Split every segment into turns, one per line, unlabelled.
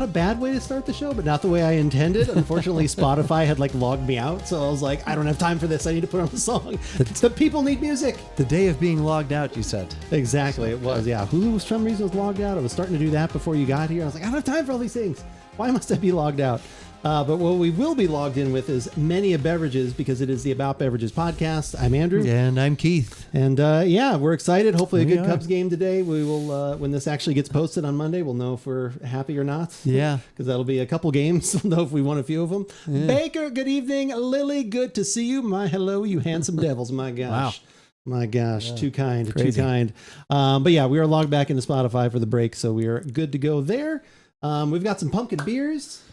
not a bad way to start the show, but not the way I intended. Unfortunately, Spotify had like logged me out, so I was like, I don't have time for this. I need to put on the song. The people need music.
The day of being logged out, you said.
Exactly, it was. Yeah, Hulu for some reason was logged out. I was starting to do that before you got here. I was like, I don't have time for all these things. Why must I be logged out? But what we will be logged in with is many of beverages, because it is the About Beverages podcast. I'm Andrew.
And I'm Keith.
And yeah, we're excited. Hopefully a good Cubs game today. We will, when this actually gets posted on Monday, we'll know if we're happy or not.
Yeah.
Because that'll be a couple games. We'll know if we won a few of them. Yeah. Baker, good evening. Lily, good to see you. My hello, you handsome devils. My gosh.
Wow.
My gosh,
yeah.
Too kind,
Crazy.
Too kind. But yeah, we are logged back into Spotify for the break, so we are good to go there. We've got some pumpkin beers.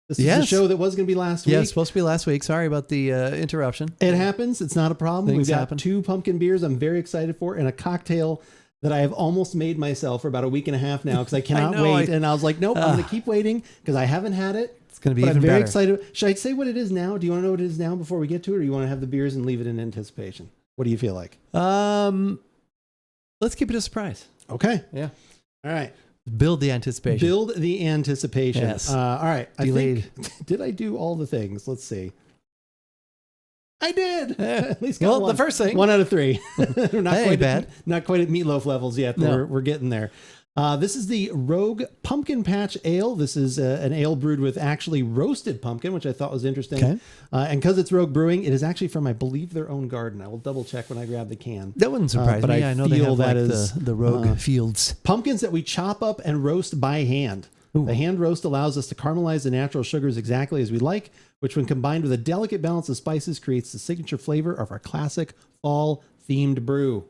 This is a show that was going to be last week.
Yeah, it's supposed to be last week. Sorry about the interruption.
It happens. It's not a problem.
Things
We've got
happen.
2 pumpkin beers I'm very excited for, and a cocktail that I have almost made myself for about a week and a half now because I cannot wait. And I was like, nope, I'm going to keep waiting because I haven't had it.
It's going to be
but
even
I'm very
better.
excited. Should I say what it is now? Do you want to know what it is now before we get to it, or you want to have the beers and leave it in anticipation? What do you feel like?
Let's keep it a surprise.
Okay.
Yeah.
All right.
Build the anticipation.
Build the anticipation.
Yes.
All right.
Delayed.
I think, did I do all the things? Let's see. I did. At least
Well,
got one.
the first thing.
1 out of 3. We're not
Ain't bad.
Not quite at meatloaf levels yet, but
No.
we're getting there. This is the Rogue Pumpkin Patch Ale. This is an ale brewed with actually roasted pumpkin, which I thought was interesting.
Okay.
And because it's Rogue Brewing, it is actually from, I believe, their own garden. I will double check when I grab the can.
That wouldn't surprise
but
me.
I
I know they
feel
have like
that is,
the Rogue fields.
Pumpkins that we chop up and roast by hand.
Ooh.
The hand roast allows us to caramelize the natural sugars exactly as we like, which when combined with a delicate balance of spices creates the signature flavor of our classic fall-themed brew.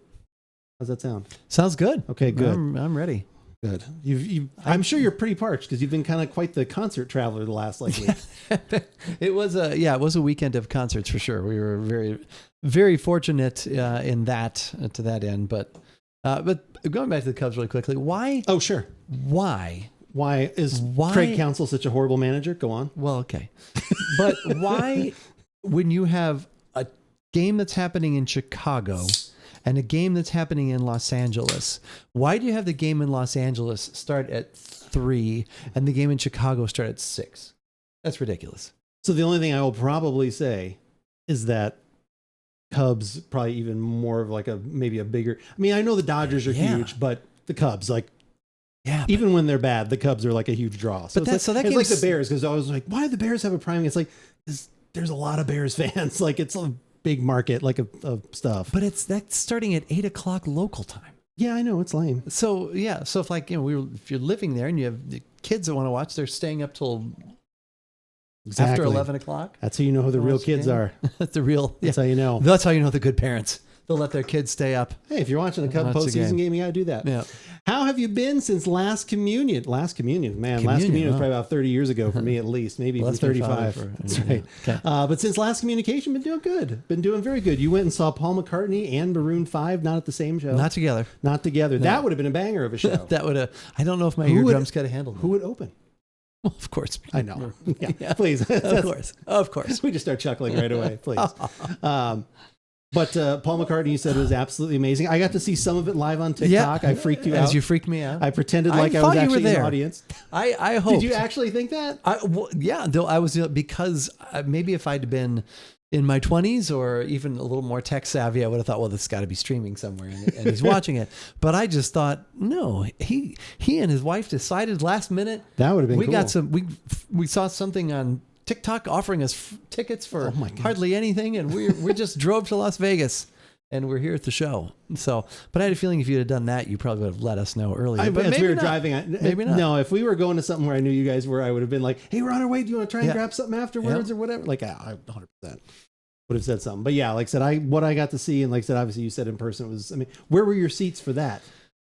How's that sound?
Sounds good.
Okay, good.
I'm ready.
Good. I'm sure you're pretty parched because you've been kind of quite the concert traveler the last week.
It was a weekend of concerts for sure. We were very, very fortunate in that to that end. But going back to the Cubs really quickly, why?
Oh, sure.
Why?
Why is Craig Counsell such a horrible manager? Go on.
Well, okay. But why, when you have a game that's happening in Chicago and a game that's happening in Los Angeles, why do you have the game in Los Angeles start at 3 and the game in Chicago start at 6? That's ridiculous.
So the only thing I will probably say is that Cubs probably even more of like maybe a bigger. I mean, I know the Dodgers are huge, but the Cubs, like, even when they're bad, the Cubs are like a huge draw. So it's like the Bears, because I was like, why do the Bears have a priming? It's like there's a lot of Bears fans. Like it's a big market, like of stuff.
But that's starting at 8:00 local time.
Yeah, I know, it's lame.
So yeah, so if like if you're living there and you have the kids that want to watch, they're staying up till after 11:00.
That's how you know who the real kids are.
That's the real.
That's how you know.
That's how you know the good parents. They'll let their kids stay up.
Hey, if you're watching a Cub postseason game, you got to do that.
Yeah.
How have you been since last communion? Last communion, man. Last communion was probably about 30 years ago for me, at least. Maybe even 35. That's right.
Okay.
But since last communication, been doing good. Been doing very good. You went and saw Paul McCartney and Maroon 5, not at the same show.
Not together.
Not together. No. That would have been a banger of a show.
That would have. I don't know if my eardrums could have handled it.
Who would open?
Well, of course.
I know. Yeah. Please.
Of course.
We just start chuckling right away, please. But Paul McCartney, you said, was absolutely amazing. I got to see some of it live on TikTok. I freaked you out.
As you freaked me out.
I pretended like I was actually in the audience.
I hoped.
Did you actually think that?
Yeah, I was, because maybe if I'd been in my 20s or even a little more tech savvy, I would have thought, well, this has got to be streaming somewhere and he's watching it. But I just thought, no, he and his wife decided last minute.
That would have been cool.
We got we saw something on TikTok offering us tickets for hardly anything, and we just drove to Las Vegas, and we're here at the show. So, but I had a feeling if you'd have done that, you probably would have let us know earlier.
But as we were driving,
maybe not.
No, if we were going to something where I knew you guys were, I would have been like, "Hey, we're on our way. Do you want to try and grab something afterwards or whatever?" Like, I 100% would have said something. But yeah, like I said, what I got to see, and like I said, obviously you said in person was. I mean, where were your seats for that?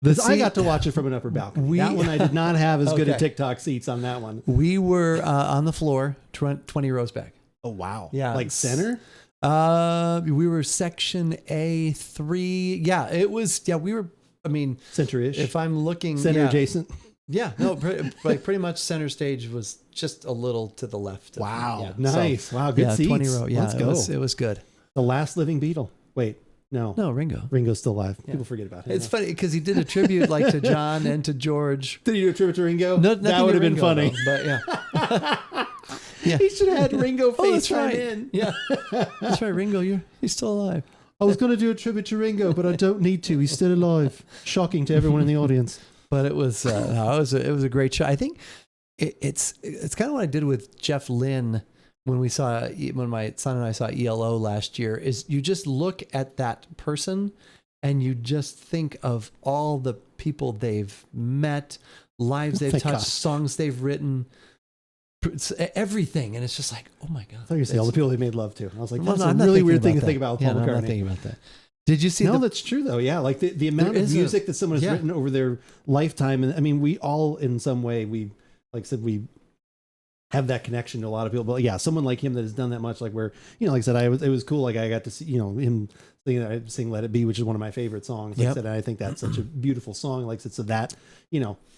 I got to watch it from an upper balcony. That one I did not have as good a TikTok seats on that one.
We were on the floor, 20 rows back.
Oh, wow.
Yeah.
Like center?
We were section A3. Yeah, it was, we were, I mean.
Center-ish.
If I'm looking.
Center adjacent.
Yeah, no, pretty much center stage was just a little to the left.
Wow. Nice. Wow, good seats.
20 row. Yeah,
let's go.
It was good.
The last living Beatle. Wait. No.
No, Ringo.
Ringo's still alive. People forget about him.
It's funny because he did a tribute like to John and to George.
Did he do a tribute to Ringo?
No,
that would have been funny.
Though, but yeah.
He should have had Ringo face
that's right.
in.
Yeah. That's right, Ringo. He's still alive.
I was going to do a tribute to Ringo, but I don't need to. He's still alive. Shocking to everyone in the audience.
But it was it was a great show. I think it's kind of what I did with Jeff Lynne when my son and I saw ELO last year. Is you just look at that person and you just think of all the people they've met, lives they've touched, songs they've written, everything, and it's just like, oh my god!
I thought you were saying all the people they made love to. I was like, that's
a
really weird thing to think about.
Yeah,
Paul McCartney.
I'm not thinking about that. Did you see?
No, that's true though. Yeah, like the amount of music that someone has written over their lifetime, and I mean, we all in some way we we have that connection to a lot of people. But yeah, someone like him that has done that much, like where like I said, it was cool. Like I got to see him sing "Let It Be," which is one of my favorite songs. Like I said, and I think that's such a beautiful song. Like I said, so that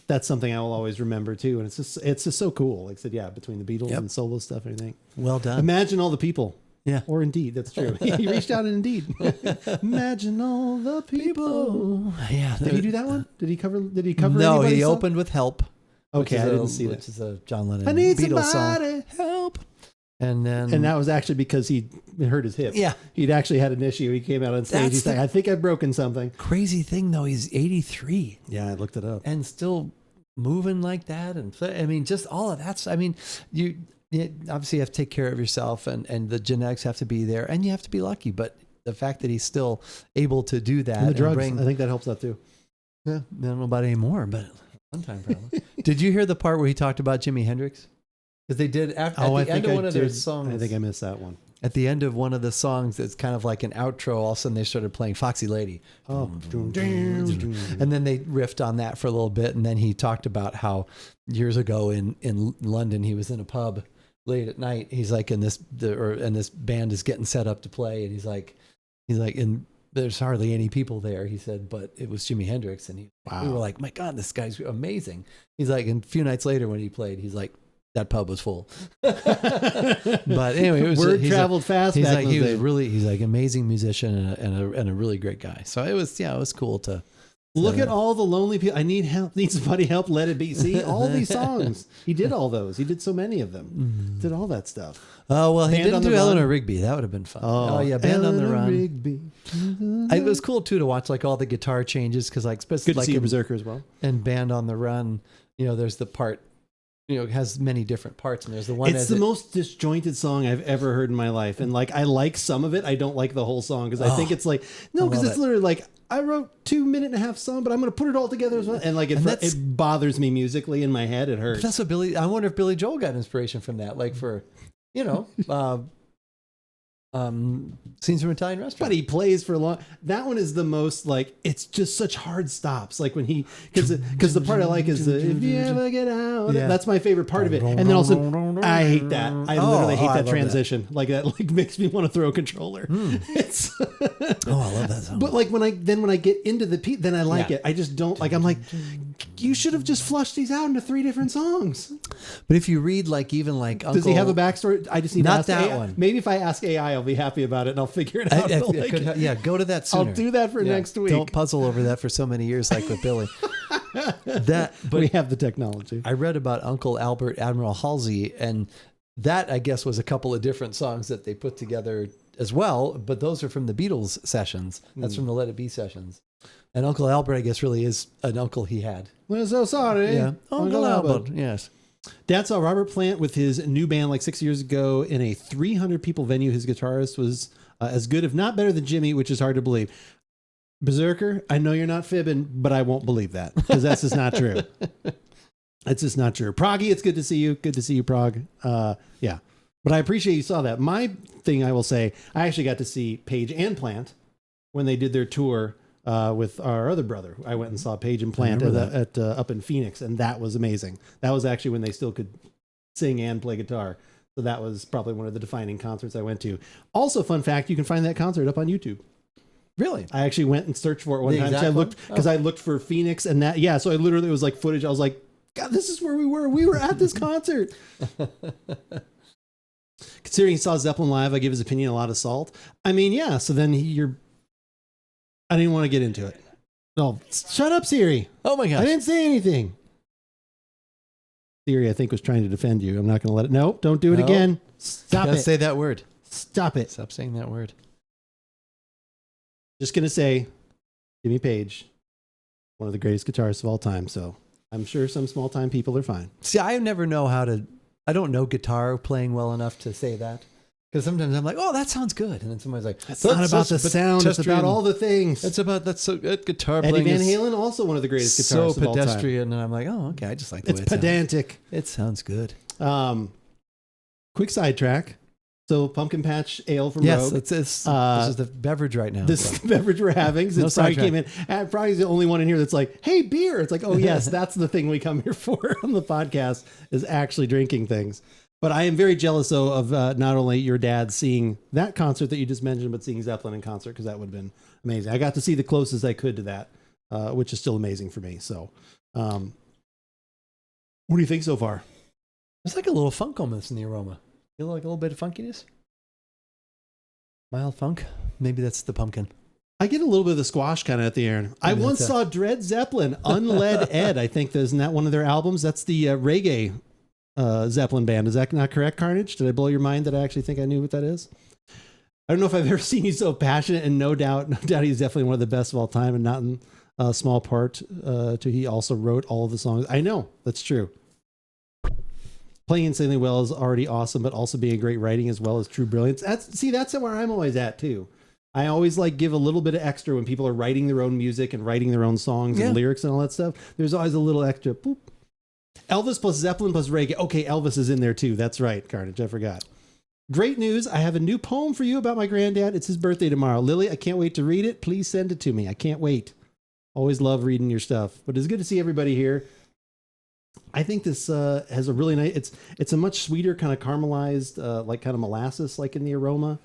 that's something I will always remember too. And it's just so cool. Like I said, yeah, between the Beatles and solo stuff and everything.
Well done.
Imagine all the people.
Yeah.
Or Indeed. That's true. He reached out in Indeed. Imagine all the people.
Yeah.
Did he do that one? Did he cover?
No, he opened with "Help."
Okay, I didn't see that.
Which is a John Lennon
I need
Beatles
somebody.
song. Help. And that
was actually because he hurt his hip.
Yeah.
He'd actually had an issue. He came out on stage. He's like, I think I've broken something.
Crazy thing though, he's 83.
Yeah, I looked it up.
And still moving like that. And I mean, just all of that. I mean, you obviously have to take care of yourself and the genetics have to be there and you have to be lucky. But the fact that he's still able to do that.
And the drugs, I think that helps out too.
Yeah. I don't know about anymore, but one time probably. Did you hear the part where he talked about Jimi Hendrix? Because they did at the end of one of their songs.
I think I missed that one.
At the end of one of the songs, it's kind of like an outro. All of a sudden, they started playing Foxy Lady.
Oh.
And then they riffed on that for a little bit. And then he talked about how years ago in London, he was in a pub late at night. He's like, and this band is getting set up to play. And he's like, and there's hardly any people there. He said, but it was Jimi Hendrix. And we were like, my God, this guy's amazing. He's like, and a few nights later when he played, he's like, that pub was full. But anyway,
word traveled fast.
He's like, he's like amazing musician and a really great guy. So it was cool to
look at all the lonely people. I need help. Need somebody help. Let it be. See all these songs. He did all those. He did so many of them. Did all that stuff.
Oh well, he didn't do Eleanor Rigby. That would have been fun.
Oh
yeah, Band on the Run.
Rigby.
It was cool too to watch like all the guitar changes because like especially
good to see Berserker as well.
And Band on the Run. There's the part. It has many different parts, and there's the one.
It's the most disjointed song I've ever heard in my life, and like I like some of it. I don't like the whole song because I think it's like because it's literally like I wrote 2.5-minute song, but I'm going to put it all together as well, and like it bothers me musically in my head. It hurts.
That's what I wonder if Billy Joel got inspiration from that, like for Scenes from an Italian Restaurant.
But he plays for a long. That one is the most like it's just such hard stops. Like when he because the part I like is the if you ever get out. Yeah. That's my favorite part of it. And then also I hate that. I literally hate that transition. That. Like that like makes me want to throw a controller. It's
I love that song.
But like when I get into the beat, then I like it. I just don't like. I'm like you should have just flushed these out into 3 different songs.
But if you read like even like
does he have a backstory? I just need
not
to ask
that
AI.
One.
Maybe if I ask AI, I'll be happy about it and I'll figure it out.
Go to that sooner.
I'll do that for next week.
Don't puzzle over that for so many years like with Billy.
But we have the technology.
I read about Uncle Albert Admiral Halsey, and that I guess was a couple of different songs that they put together as well, but those are from the Beatles sessions. That's from the Let It Be sessions. And Uncle Albert, I guess, really is an uncle he had.
We're so sorry.
Yeah. Uncle Albert. Yes.
Dad saw Robert Plant with his new band like 6 years ago in a 300 people venue. His guitarist was as good, if not better than Jimmy, which is hard to believe. Berserker, I know you're not fibbing, but I won't believe that because that's just not true. It's just not true. Proggy, it's good to see you. Good to see you, Prog. Yeah. But I appreciate you saw that. My thing, I will say, I actually got to see Page and Plant when they did their tour with our other brother. I went and saw Page and Plant at up in Phoenix, and that was amazing. That was actually when they still could sing and play guitar. So that was probably one of the defining concerts I went to. Also, fun fact, you can find that concert up on YouTube.
Really?
I actually went and searched for it one time. So I looked for Phoenix and that. Yeah, so I literally, it was like footage. I was like, God, this is where we were. We were at this concert. Considering he saw Zeppelin live, I give his opinion a lot of salt. I mean, yeah. So then you're I didn't want to get into it. No, shut up, Siri.
Oh my gosh.
I didn't say anything. Siri, I think, was trying to defend you. I'm not going to let it. No, don't do it again. Stop it.
Say that word.
Stop it.
Stop saying that word.
Just going to say, Jimmy Page, one of the greatest guitarists of all time. So I'm sure some small time people are fine.
See, I never know I don't know guitar playing well enough to say that. Because sometimes I'm like, oh, that sounds good. And then somebody's like,
it's not about the sound. It's about all the things.
That's so good. Guitar
Eddie
playing.
Van Halen, also one of the greatest guitarists
so
of all time.
pedestrian. And I'm like, oh, okay. I just like the way it
pedantic.
Sounds. It sounds good.
Quick sidetrack. So Pumpkin Patch Ale from Rogue.
Yes, this is the beverage right now.
This is the beverage we're having. So probably came in. Probably the only one in here that's like, hey, beer. It's like, oh, yes, that's the thing we come here for on the podcast is actually drinking things. But I am very jealous, though, of not only your dad seeing that concert that you just mentioned, but seeing Zeppelin in concert, because that would have been amazing. I got to see the closest I could to that, which is still amazing for me. So what do you think so far?
There's like a little funk almost in the aroma. Feel like a little bit of funkiness? Mild funk? Maybe that's the pumpkin.
I get a little bit of the squash kind of at the end. I once saw Dread Zeppelin, Unled Ed. I think isn't that one of their albums? That's the reggae Zeppelin band. Is that not correct, Carnage? Did I blow your mind that I actually think I knew what that is? I don't know if I've ever seen you so passionate, and no doubt he's definitely one of the best of all time, and not in a small part to he also wrote all of the songs. I know that's true. Playing insanely well is already awesome, but also being great writing as well as true brilliance. That's where I'm always at too. I always like give a little bit of extra when people are writing their own music and writing their own songs and lyrics and all that stuff. There's always a little extra. Boop. Elvis plus Zeppelin plus reggae. Okay, Elvis is in there too. That's right, Carnage. I forgot. Great news. I have a new poem for you about my granddad. It's his birthday tomorrow. Lily, I can't wait to read it. Please send it to me. I can't wait. Always love reading your stuff. But it's good to see everybody here. I think this has a really nice, it's a much sweeter kind of caramelized, like kind of molasses, like in the aroma.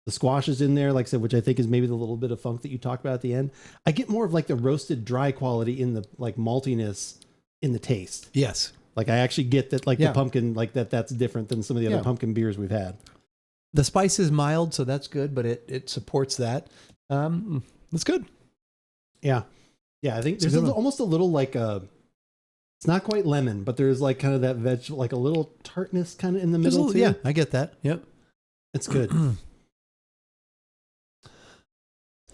The squash is in there, like I said, which I think is maybe the little bit of funk that you talked about at the end. I get more of like the roasted dry quality in the like maltiness in the taste.
Yes.
Like I actually get that, like the pumpkin, like that's different than some of the other pumpkin beers we've had.
The spice is mild, so that's good, but it supports that. That's good.
Yeah. Yeah. I think there's almost a little like it's not quite lemon, but there's like kind of that vegetable, like a little tartness kind of in the middle too.
Yeah, I get that. Yep.
It's good.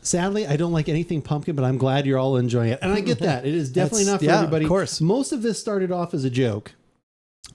Sadly, I don't like anything pumpkin, but I'm glad you're all enjoying it. And I get that. It is definitely not for everybody.
Of course.
Most of this started off as a joke.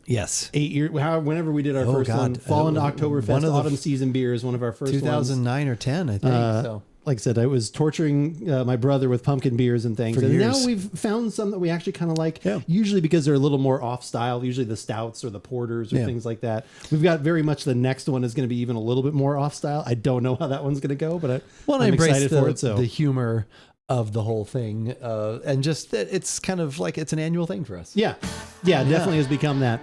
Yes.
8 years, whenever we did our first one, Fall into Oktoberfest, Autumn Season Beer is one of our first
2009
ones.
or 10, I think. So.
Like I said, I was torturing my brother with pumpkin beers and things. And now we've found some that we actually kind of like, usually because they're a little more off style, usually the stouts or the porters or things like that. We've got very much the next one is going to be even a little bit more off style. I don't know how that one's going to go, but I'm excited for it. So
the humor of the whole thing and just that it's kind of like it's an annual thing for us.
Yeah, definitely has become that.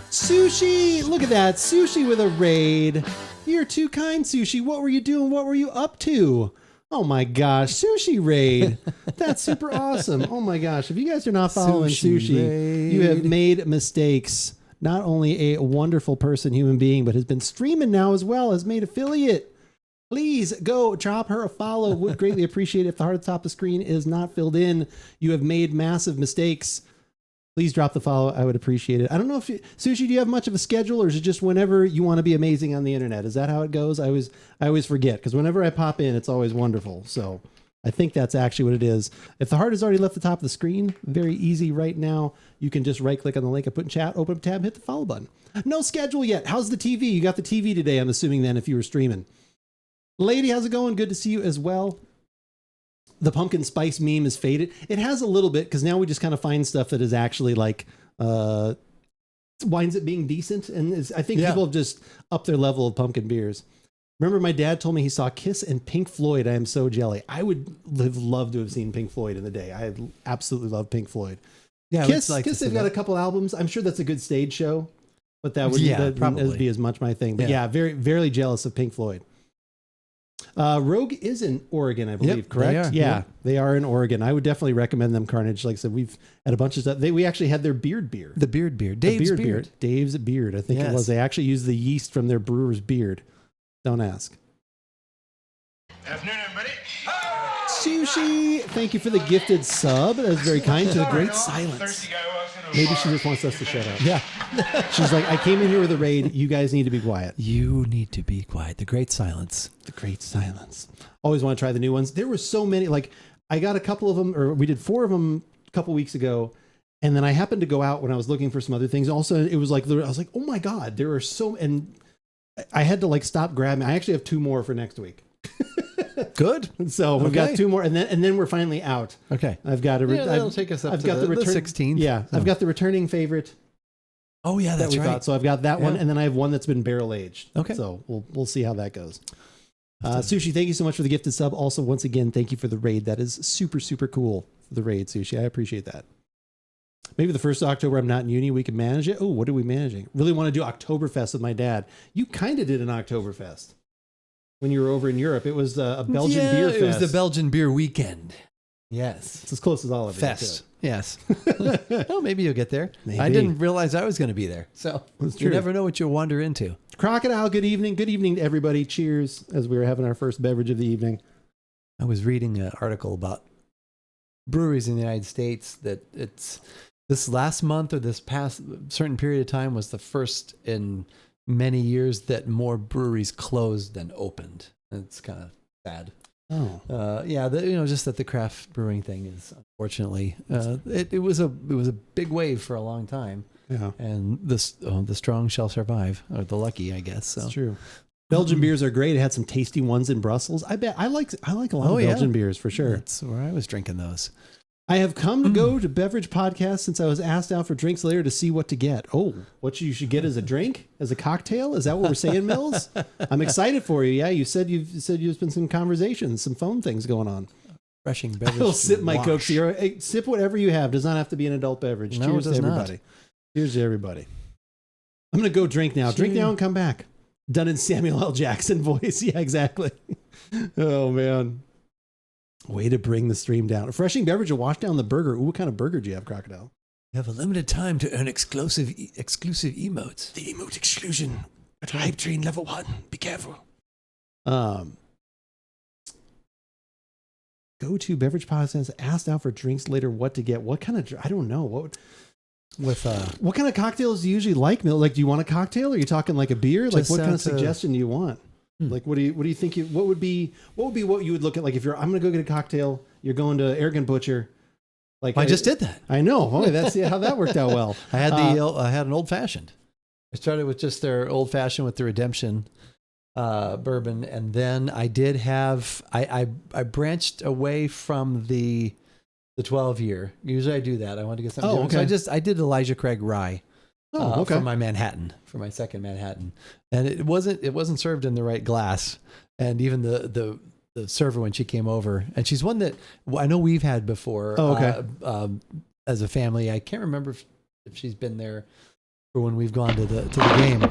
Sushi, look at that. Sushi with a raid. You're too kind, Sushi. What were you doing? What were you up to? Oh my gosh, Sushi Raid. That's super awesome. Oh my gosh. If you guys are not following Sushi, you have made mistakes. Not only a wonderful person, human being, but has been streaming now as well, has made affiliate. Please go drop her a follow. Would greatly appreciate it. If the heart at the top of the screen is not filled in, you have made massive mistakes. Please drop the follow. I would appreciate it. I don't know if Sushi, do you have much of a schedule, or is it just whenever you want to be amazing on the internet? Is that how it goes? I always forget, because whenever I pop in, it's always wonderful. So I think that's actually what it is. If the heart has already left the top of the screen, very easy right now. You can just right click on the link and put in chat, open up tab, hit the follow button. No schedule yet. How's the TV? You got the TV today, I'm assuming then, if you were streaming. Lady, how's it going? Good to see you as well. The pumpkin spice meme is faded. It has a little bit, because now we just kind of find stuff that is actually like winds up being decent. And I think people have just upped their level of pumpkin beers. Remember, my dad told me he saw Kiss and Pink Floyd. I am so jelly. I would have loved to have seen Pink Floyd in the day. I absolutely love Pink Floyd. Yeah, Kiss, they've got a couple albums. I'm sure that's a good stage show, but that would probably be as much my thing. But very, very jealous of Pink Floyd. Rogue is in Oregon, I believe, correct? They are in Oregon. I would definitely recommend them, Carnage. Like I said, we've had a bunch of stuff. We actually had their beard beer.
The beard beer. Dave's beard.
Dave's beard, I think it was. They actually used the yeast from their brewer's beard. Don't ask.
Afternoon, everybody.
Sushi, thank you for the gifted sub. That was very kind. To the great silence. Maybe she just wants us to shut up.
Yeah.
She's like, I came in here with a raid. You guys need to be quiet.
You need to be quiet. The great silence.
The great silence. Always want to try the new ones. There were so many. Like, I got a couple of them, or we did 4 of them a couple weeks ago. And then I happened to go out when I was looking for some other things. Also, it was like, I was like, oh my God, there are so, and I had to like stop grabbing. I actually have 2 more for next week.
Good.
So we've got 2 more, and then we're finally out.
Okay.
I've got
that'll take us up to the 16th.
Yeah, I've got the returning favorite.
Oh yeah, that's right.
So I've got that one, and then I have one that's been barrel aged.
Okay.
So we'll see how that goes. Sushi, thank you so much for the gifted sub. Also, once again, thank you for the raid. That is super, super cool for the raid, Sushi. I appreciate that. Maybe the 1st of October, I'm not in uni. We can manage it. Oh, what are we managing? Really want to do Oktoberfest with my dad. You kind of did an Oktoberfest when you were over in Europe. It was a Belgian beer fest.
It was the Belgian beer weekend. Yes.
It's as close as all of it.
Fest. Yes. Well, maybe you'll get there.
Maybe.
I didn't realize I was going to be there. So you never know what you'll wander into.
Crocodile, good evening. Good evening to everybody. Cheers as we were having our first beverage of the evening.
I was reading an article about breweries in the United States that it's this last month or this past certain period of time was the first in many years that more breweries closed than opened. It's kind of sad.
Oh,
yeah. Just that the craft brewing thing is unfortunately it was a big wave for a long time.
Yeah,
and the strong shall survive, or the lucky, I guess. So.
That's true. Belgian beers are great. It had some tasty ones in Brussels. I bet I like a lot of Belgian beers for sure.
That's where I was drinking those.
I have come to go to Beverage Podcast since I was asked out for drinks later to see what to get. Oh, what you should get as a drink, as a cocktail? Is that what we're saying, Mills? I'm excited for you. Yeah, you said there's been some conversations, some phone things going on.
Refreshing beverage.
I'll sip my Coke Zero. Hey, sip whatever you have. Does not have to be an adult beverage.
No,
Cheers
it does
to everybody.
not.
Cheers to everybody. I'm going to go drink now. Drink now and come back. Done in Samuel L. Jackson voice. Yeah, exactly. Oh, man. Way to bring the stream down. Refreshing beverage to wash down the burger. Ooh, what kind of burger do you have, Crocodile?
You have a limited time to earn exclusive emotes.
The emote exclusion at Hype Train level 1. Be careful. Go to Beverage Podcast. Asked out for drinks later. What to get? What kind of? I don't know. What kind of cocktails do you usually like, Mill? Like, do you want a cocktail? Or are you talking like a beer? Like, what kind of suggestion do you want? Like, what do you think? What would be what you would look at? Like, if I'm going to go get a cocktail, you're going to Arrogant Butcher. Like,
I just did that.
I know. Oh, that's how that worked out well.
I had I had an old fashioned. I started with just their old fashioned with the Redemption bourbon, and then I did have I branched away from the 12-year. Usually I do that. I want to get something different.
Okay.
So I did Elijah Craig Rye.
Okay.
For my second Manhattan, and it wasn't served in the right glass, and even the server when she came over, and she's one that I know we've had before.
Oh, okay.
As a family, I can't remember if she's been there for when we've gone to the game.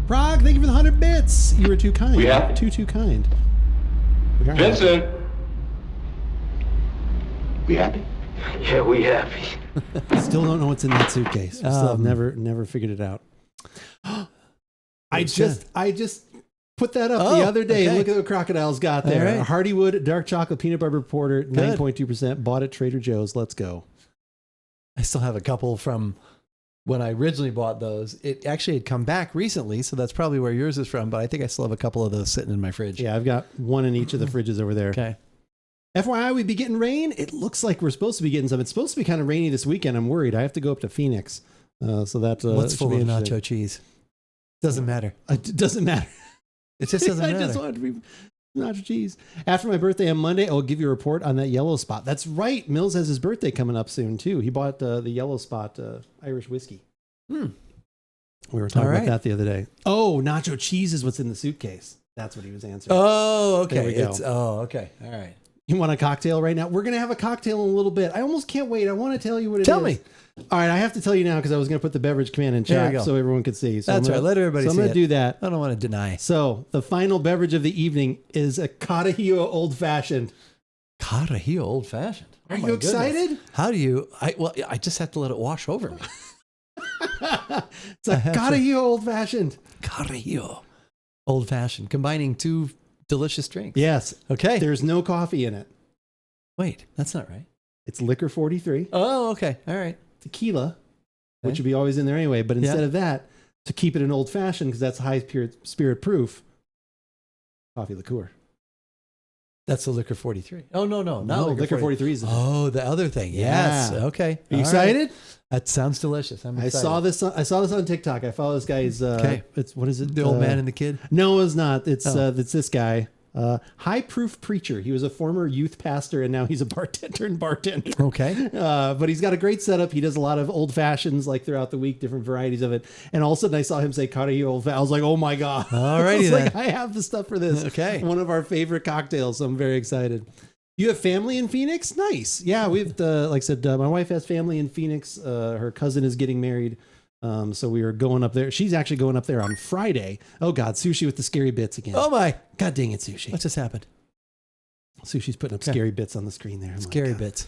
Prague, thank you for the 100 bits. You were too kind.
We happy?
Too kind.
Vincent. We happy?
Yeah, we happy.
Still don't know what's in that suitcase. We still have never figured it out. I just put that up the other day.
Okay.
Look at what Crocodile's got there.
All right.
Hardywood Dark Chocolate Peanut Butter Porter, 9.2%. Bought at Trader Joe's. Let's go.
I still have a couple from when I originally bought those. It actually had come back recently, so that's probably where yours is from. But I think I still have a couple of those sitting in my fridge.
Yeah, I've got one in each of the fridges over there.
Okay.
FYI, we'd be getting rain. It looks like we're supposed to be getting some. It's supposed to be kind of rainy this weekend. I'm worried. I have to go up to Phoenix. So that
what's full of nacho cheese? Doesn't matter.
It doesn't matter.
It just doesn't matter.
I just want it to be nacho cheese. After my birthday on Monday, I'll give you a report on that Yellow Spot. That's right. Mills has his birthday coming up soon too. He bought the Yellow Spot Irish whiskey. We were talking about that the other day. Oh, nacho cheese is what's in the suitcase. That's what he was answering.
Oh, okay.
There we go.
Okay. All right.
You want a cocktail right now? We're going to have a cocktail in a little bit. I almost can't wait. I want to tell you what it is.
Tell me.
All right, I have to tell you now because I was going to put the beverage command in chat so everyone could see. So
That's right. Let everybody see
I'm going to do that.
I don't want to deny.
So the final beverage of the evening is a Carajillo Old Fashioned.
Carajillo Old Fashioned.
Are you excited?
How do you? I just have to let it wash over me.
It's a Carajillo Old Fashioned.
Carajillo Old Fashioned, combining two delicious drinks.
Yes.
Okay.
There's no coffee in it.
Wait, that's not right.
It's liquor 43.
Oh, okay. All right.
Tequila, which would be always in there anyway. But instead
Yeah.
of that, to keep it an old fashioned, because that's high spirit proof, coffee liqueur.
That's the liquor 43. Oh, no, not
liquor 43 is in it.
Oh, the other thing. Yes.
Yeah.
Okay.
Are you
All
excited?
right. That sounds delicious. I'm
I
excited.
saw this. I saw this on TikTok. I follow this guy's. It's what is it?
The old man and the kid.
No, it's not. It's this guy. High proof preacher. He was a former youth pastor and now he's a bartender.
Okay.
But he's got a great setup. He does a lot of old fashions like throughout the week, different varieties of it. And all of a sudden I saw him say Carajillo old fashion. I was like, oh my God.
All righty
I was like, I have the stuff for this.
Okay.
One of our favorite cocktails. So I'm very excited. You have family in Phoenix? Nice. Yeah, we've, like I said, my wife has family in Phoenix. Her cousin is getting married. So we were going up there. She's actually going up there on Friday. Oh God, Sushi with the scary bits again.
Oh my.
God dang it, Sushi.
What just happened?
Sushi's putting up scary bits on the screen there.
Scary bits.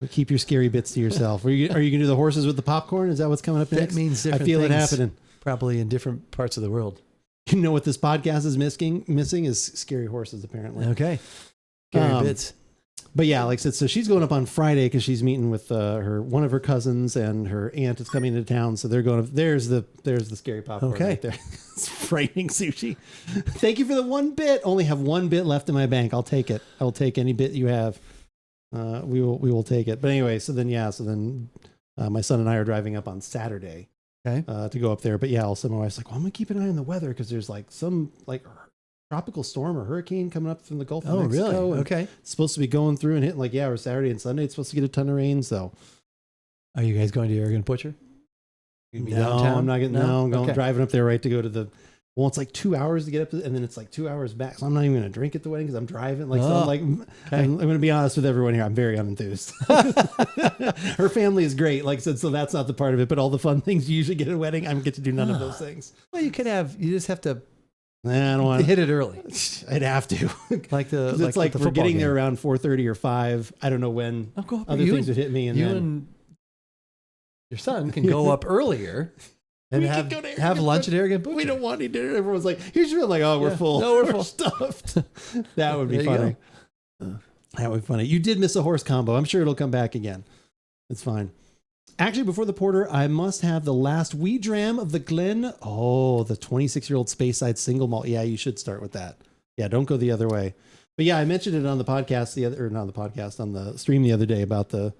Keep your scary bits to yourself. Are you going to do the horses with the popcorn? Is that what's coming up next?
That means different
I feel
things,
it happening.
Probably in different parts of the world.
You know what this podcast is missing is scary horses, apparently.
Okay. Scary bits.
But yeah, like I said, so she's going up on Friday because she's meeting with one of her cousins and her aunt is coming into town. So they're going. There's the scary popcorn right there. It's frightening, Sushi. Thank you for the 1 bit. Only have 1 bit left in my bank. I'll take it. I'll take any bit you have. We will take it. But anyway, so then my son and I are driving up on Saturday.
Okay.
To go up there. But yeah, also my wife's like, well, I'm gonna keep an eye on the weather because there's like some like tropical storm or hurricane coming up from the Gulf of Mexico.
Oh, really?
And
okay.
it's supposed to be going through and hitting like, or Saturday and Sunday. It's supposed to get a ton of rain. So
are you guys going to Oregon Butcher?
No, I'm not getting, I'm going driving up there right to go to it's like 2 hours to get up and then it's like 2 hours back. So I'm not even going to drink at the wedding because I'm driving. Like, so I'm like, I'm going to be honest with everyone here. I'm very unenthused. Her family is great. Like I said, so that's not the part of it, but all the fun things you usually get at a wedding, I get to do none of those things.
Well, you just have to
I don't want
to hit it early.
I'd have to. It's like we're getting there around 4:30 or 5. I don't know when other things would hit me. And
and your son can go up earlier and have lunch at Oregon Butcher.
We don't want any dinner. Everyone's like, here's your like, we're full.
No, we're full.
Stuffed. That would be funny. That would be funny. You did miss a horse combo. I'm sure it'll come back again. It's fine. Actually, before the porter, I must have the last wee dram of the the 26-year-old Speyside single malt. Yeah, you should start with that. Yeah, don't go the other way. But yeah, I mentioned it on the podcast on the stream the other day about that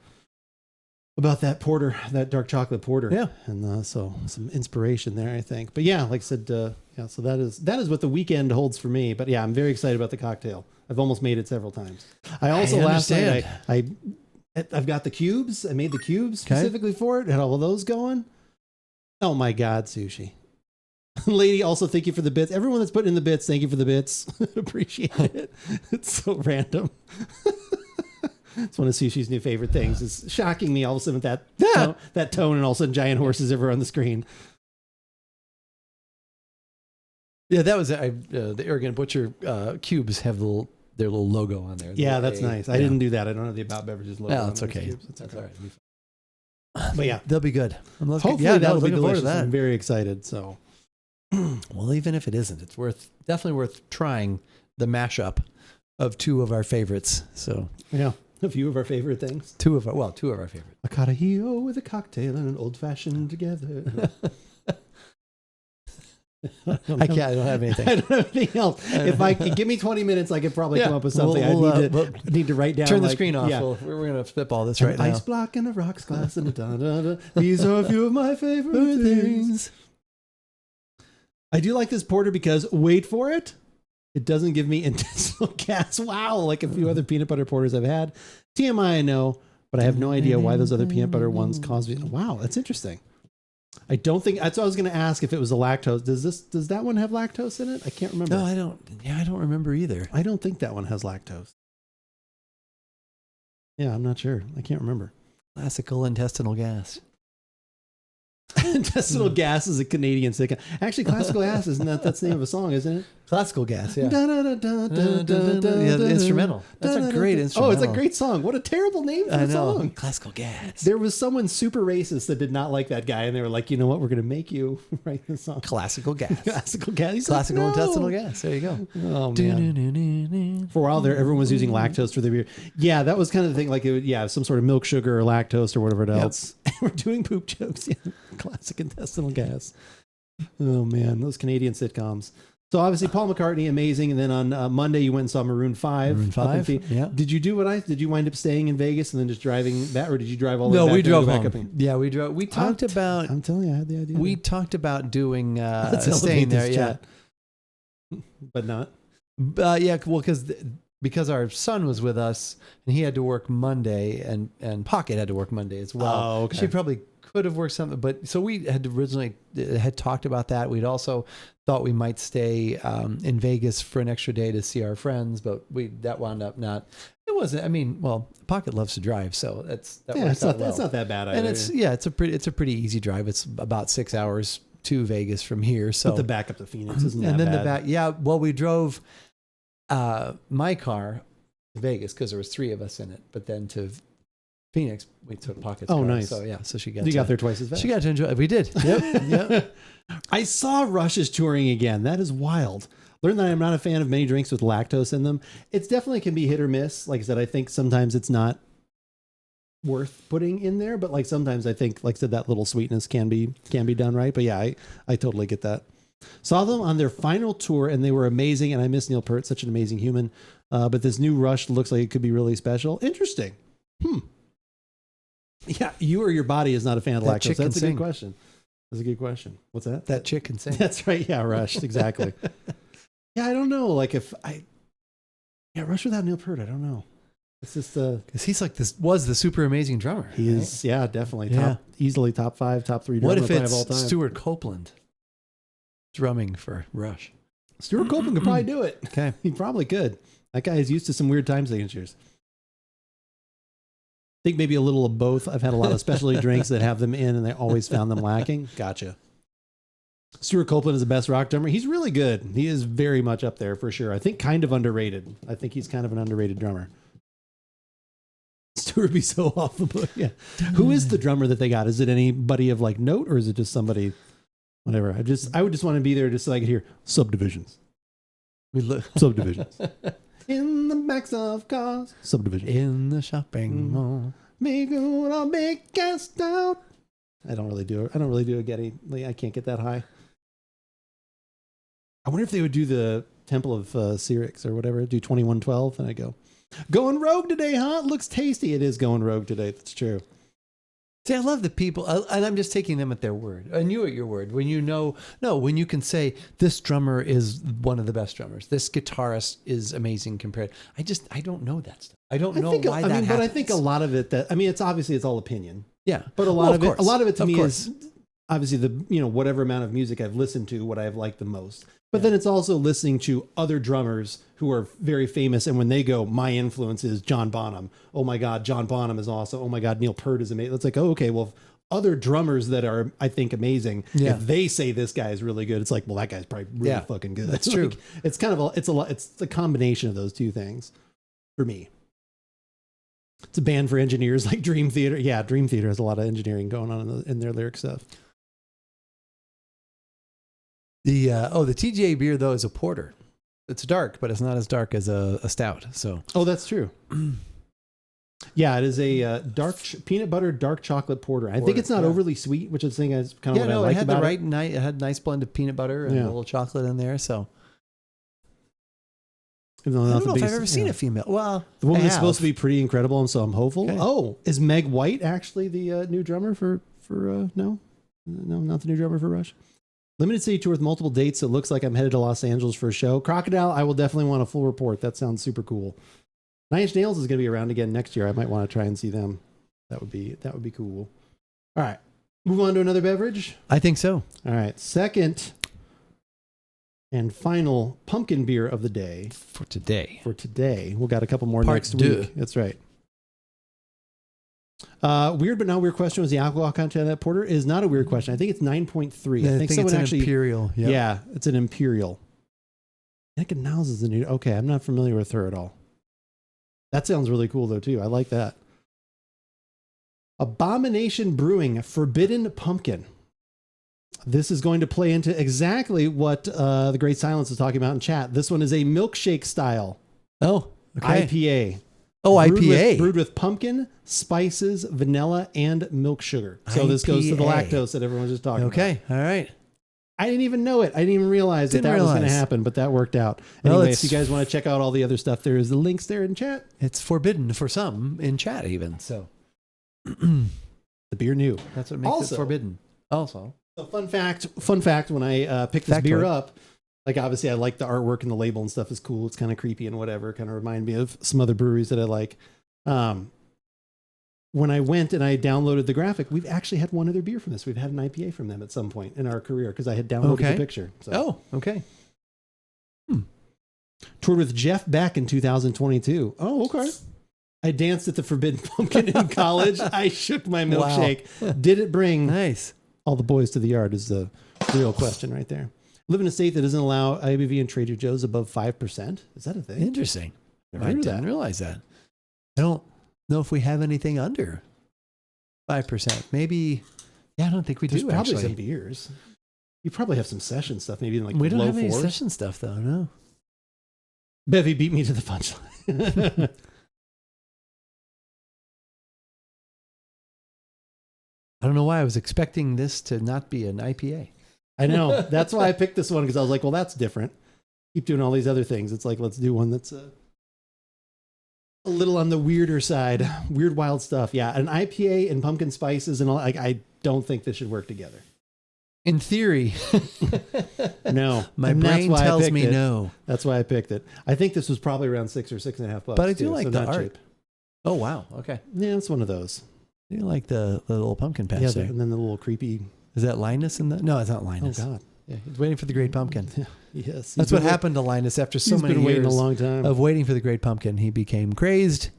porter, that dark chocolate porter.
Yeah.
And so some inspiration there, I think. But yeah, like I said, so that is what the weekend holds for me. But yeah, I'm very excited about the cocktail. I've almost made it several times. Last night I've got the cubes. I made the cubes specifically for it. Had all of those going. Oh my God, Sushi. Lady, also thank you for the bits. Everyone that's putting in the bits, thank you for the bits. Appreciate it. It's so random. It's one of Sushi's new favorite things. It's shocking me all of a sudden with that tone and all of a sudden giant horses ever on the screen.
Yeah, that was the Oregon Butcher cubes have their little logo on there.
Yeah, that's nice. I didn't do that. I don't have the AboutBeverages logo.
No, it's okay.
That's
all right.
But yeah,
they'll be good.
Hopefully that'll be delicious. I'm very excited. So,
well, even if it isn't, it's definitely worth trying the mashup of 2 of our favorites. So
yeah, a few of our favorite things.
2 of our favorites.
A Carajillo with a cocktail and an old fashioned together.
I don't have anything.
I don't have anything else. If I give me 20 minutes, I could probably come up with something. I need to write down.
Turn the screen off. Yeah. We're going to spitball this right now.
Ice block and a rocks glass and a da-da-da. These are a few of my favorite things. I do like this porter because, wait for it, it doesn't give me intestinal gas. Wow, like a few other peanut butter porters I've had. TMI, I know, but I have no idea why those other peanut butter ones cause me. Wow, that's interesting. I don't think that's what I was going to ask if it was a lactose. Does that one have lactose in it? I can't remember.
No, I don't. Yeah, I don't remember either.
I don't think that one has lactose. Yeah, I'm not sure. I can't remember.
Classical intestinal gas.
Intestinal gas is a Canadian sick. Actually, classical gas that's the name of a song, isn't it?
Classical gas, yeah.
Da, da, da, da, da, da, da,
Yeah, the
da,
instrumental. That's a great
Oh,
instrumental.
it's a great song. What a terrible name for
I
a
know.
song.
Classical gas.
There was someone super racist that did not like that guy, and they were like, you know what? We're going to make you write this song.
Classical gas.
Classical gas. He's
Classical
like, no.
intestinal gas. There you go.
Oh, man. For a while there, everyone was using lactose for their beer. Yeah, that was kind of the thing. Like, it would, some sort of milk sugar or lactose or whatever else. We're doing poop jokes. Yeah. Classic intestinal gas. Oh, man. Those Canadian sitcoms. So obviously Paul McCartney, amazing. And then on Monday you went and saw Maroon 5.
Maroon 5, yeah.
Did you do did you wind up staying in Vegas and then just driving back, or did you drive all the way back?
No, we drove
back
home.
Up and,
Yeah, we drove. We talked about.
I'm telling you, I had the idea.
We talked about doing
Let's
staying there.
this
Yeah,
chat. But not.
yeah. Well, because our son was with us and he had to work Monday, and Pocket had to work Monday as well.
Oh, okay.
She probably could have worked something, but so we had originally had talked about that. We'd also thought we might stay in Vegas for an extra day to see our friends, but that wound up not. It wasn't. I mean, well, Pocket loves to drive, so
it's not that bad either.
And it's a pretty easy drive. It's about 6 hours to Vegas from here. So
but the back up to Phoenix isn't that
and then
bad.
the back. Yeah, well, we drove my car to Vegas because there was 3 of us in it, but then to Phoenix, we took Pocket's car.
Nice.
So yeah, so she got.
You got there twice as fast.
She got to enjoy it. We did. Yep. Yep.
I saw Rush is touring again. That is wild. Learned that I'm not a fan of many drinks with lactose in them. It's definitely can be hit or miss. Like I said, I think sometimes it's not worth putting in there, but like sometimes I think, like I said, that little sweetness can be done right. But yeah, I totally get that. Saw them on their final tour and they were amazing. And I miss Neil Peart, such an amazing human. But this new Rush looks like it could be really special. Interesting. Yeah, you or your body is not a fan of lactose. That's a good question. That's a good question. What's that?
That chick can sing.
That's right. Yeah, Rush. Exactly. Yeah, I don't know. Like Rush without Neil Peart, I don't know. It's just
because he's like was the super amazing drummer.
He is, yeah, definitely easily top 5, top 3 drummer
what if it's
of all time.
Stuart Copeland drumming for Rush?
Stuart Copeland could probably do it.
Okay,
he probably could. That guy is used to some weird time signatures. I think maybe a little of both. I've had a lot of specialty drinks that have them in, and I always found them lacking. Gotcha. Stuart Copeland is the best rock drummer. He's really good. He is very much up there for sure. I think kind of underrated. I think he's kind of an underrated drummer. Stuart would be so off the book. Yeah. Who is the drummer that they got? Is it anybody of like note, or is it just somebody? Whatever. I would just want to be there just so I could hear subdivisions. Subdivisions. In the backs of cars. Subdivision.
In the shopping mall.
Make a big cast out. I don't really do a Getty. I can't get that high. I wonder if they would do the Temple of Syrinx or whatever. Do 2112, and I go, going rogue today, huh? Looks tasty. It is going rogue today. That's true.
See, I love the people, and I'm just taking them at their word. And you at your word. When when you can say, this drummer is one of the best drummers. This guitarist is amazing compared. I don't know that stuff. I don't know why that happens.
But I think a lot of it it's all opinion.
Yeah.
But a lot of it to me is obviously whatever amount of music I've listened to, what I've liked the most. But then it's also listening to other drummers who are very famous. And when they go, my influence is John Bonham. Oh my God, John Bonham is awesome. Oh my God, Neil Peart is amazing. It's like, oh, okay, well, other drummers that are, I think, amazing, if they say this guy is really good, it's like, well, that guy's probably really fucking good.
That's true.
It's kind of it's the combination of those two things for me. It's a band for engineers like Dream Theater. Yeah, Dream Theater has a lot of engineering going on in their lyric stuff.
The TGA beer though is a porter. It's dark, but it's not as dark as a stout. So
that's true. Yeah, it is a peanut butter dark chocolate porter. I think it's not overly sweet, which is the thing is kind of what I liked about it.
It had a nice blend of peanut butter and a little chocolate in there. So I don't know if I've ever seen a female. Well,
the woman is supposed to be pretty incredible, and so I'm hopeful. Okay. Oh, is Meg White actually the new drummer for no, not the new drummer for Rush? Limited city tour with multiple dates. It looks like I'm headed to Los Angeles for a show. Crocodile, I will definitely want a full report. That sounds super cool. Nine Inch Nails is going to be around again next year. I might want to try and see them. That would be cool. All right. Move on to another beverage?
I think so.
All right. Second and final pumpkin beer of the day.
For today.
We'll got a couple more next week. That's right. Weird but not weird question was the alcohol content of that porter. Is not a weird question. I think it's 9.3.
I think it's an imperial.
Yep. Yeah, it's an imperial. Nickenows is the new. Okay, I'm not familiar with her at all. That sounds really cool though too. I like that. Abomination Brewing Forbidden Pumpkin. This is going to play into exactly what the Great Silence is talking about in chat. This one is a milkshake style.
Oh, okay.
IPA.
Oh, IPA.
Brewed with pumpkin, spices, vanilla, and milk sugar. So this goes to the lactose that everyone was just talking about.
Okay, all right.
I didn't even know it. I didn't even realize that was going to happen, but that worked out. Anyway, if you guys want to check out all the other stuff, there is the links there in chat.
It's forbidden for some in chat even. So
the beer new.
That's what makes it forbidden. Also.
So fun fact, when I picked this beer up, like obviously I like the artwork and the label and stuff is cool. It's kind of creepy and whatever. Kind of remind me of some other breweries that I like. When I went and I downloaded the graphic, we've actually had one other beer from this. We've had an IPA from them at some point in our career because I had downloaded the picture. So.
Oh, okay.
Toured with Jeff Beck in 2022. Oh, okay. I danced at the Forbidden Pumpkin in college. I shook my milkshake. Wow. Did it bring all the boys to the yard is the real question right there. Live in a state that doesn't allow IBV and Trader Joe's above 5%. Is that a thing?
Interesting. I didn't realize that. I don't know if we have anything under 5%. Maybe. Yeah, I don't think we do.
There's probably some beers. You probably have some session stuff, maybe in like
we don't
low
have any
fours.
session stuff though. No.
Bevy beat me to the punchline.
I don't know why I was expecting this to not be an IPA.
I know. That's why I picked this one because I was like, well, that's different. Keep doing all these other things. It's like, let's do one that's a little on the weirder side. Weird, wild stuff. Yeah, an IPA and pumpkin spices and all. Like, I don't think this should work together.
In theory.
No.
My brain tells me no.
That's why I picked it. I think this was probably around $6 or $6.50.
But I do like the art. Cheap. Oh, wow. Okay.
Yeah, it's one of those.
You like the little pumpkin patch there.
And then the little creepy.
Is that Linus in that? No, it's not Linus.
Oh, God.
Yeah, he's waiting for the Great Pumpkin.
Yes.
That's what happened to Linus after so many years
waiting a long time
of waiting for the Great Pumpkin. He became crazy,